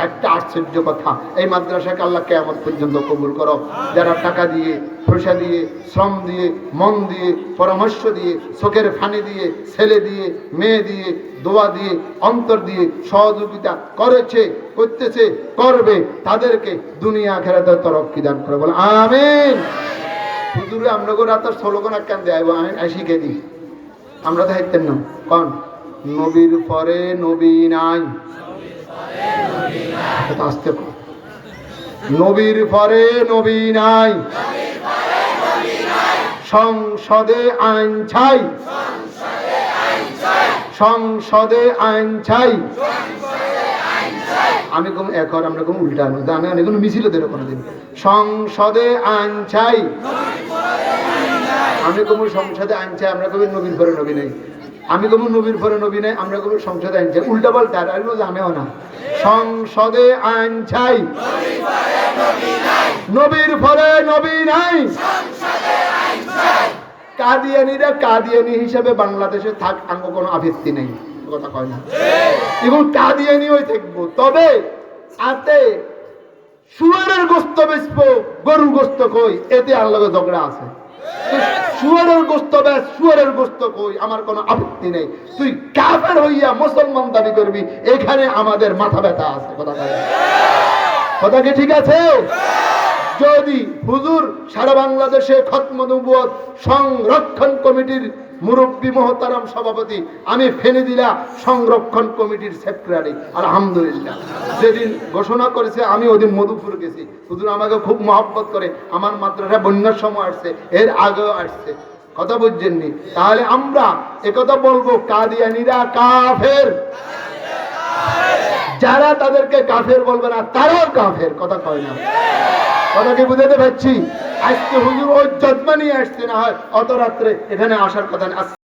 Speaker 1: একটা আশ্চর্য কথা, এই মাদ্রাসাকে আল্লাহ কিয়ামত পর্যন্ত কবুল করো। যারা টাকা দিয়ে, পয়সা দিয়ে, শ্রম দিয়ে, মন দিয়ে, পরামর্শ দিয়ে, চোখের ফানি দিয়ে, ছেলে দিয়ে, মেয়ে দিয়ে, দোয়া দিয়ে, অন্তর দিয়ে সহযোগিতা করেছে, করতেছে, করবে, তাদেরকে দুনিয়া আখিরাতে তরক্কি দান করে, বলে আমিন। হুজুরে আমরা করে রাত স্লোগান একখান দেয়, আমি শিখে দিই, আমরা তো হাইতেন না কন, নবীর পরে নবী নাই, আসতে নবীর পরে নবী নাই, সংসদে আইন চাই, সংসদে আইন চাই। আমি কম এখন আমরা কম উল্টা জানে কোনো মিছিল দেবো কোনোদিন, সংসদে আইন চাই। আমি কম সংসদে আইন চাই, আমরা কবি নবীর পরে নবী নেই। আমি কব নবীর পরে নবী নেই, আমরা কবি সংসদে আইন চাই। উল্টা বলতে আর জানেও না, সংসদে আইন চাই, নবীর পরে নবী নাই। কাদিয়ানিরা কাদিয়ানি হিসেবে বাংলাদেশে থাক, আঙ্গ কোনো আপত্তি নেই, কথা কয় না, এবং কাদিয়ানি হয়ে থাকবো, তবে আতে শুয়ারের গোস্ত বেচবো, গরুর গোস্ত কই, এতে আল্লাহর ঝগড়া আছে। শুয়ারের গোস্ত বেচ, শুয়ারের গোস্ত কই, আমার কোনো আপত্তি নেই। তুই কাফের হইয়া মুসলমান দাবি করবি, এখানে আমাদের মাথা ব্যথা আছে, কথা কয়, কথা কি ঠিক আছে? যদি হুজুর সারা বাংলাদেশে খতম নবুয়ত সংরক্ষণ কমিটির মুরব্বী মহতারাম সভাপতি, আমি ফেনে দিলা সংরক্ষণ কমিটির সেক্রেটারি, আলহামদুলিল্লাহ। যেদিন ঘোষণা করেছে আমি ওদিন মধুপুর গেছি, হুজুর আমাকে খুব মহব্বত করে, আমার মাদ্রাসা বন্যার সময় আসছে, এর আগেও আসছে, কথা বুঝছেননি? তাহলে আমরা একথা বলবো, কাদিয়ানিরা কাফের, যারা তাদেরকে কাফের বলবে না তারাও কাফের, কথা কয় না, কথা কি বুঝাতে পারছি? আজকে হুজুর ওই যত্ন নিয়ে আসছে, না হয় অত রাত্রে এখানে আসার কথা না।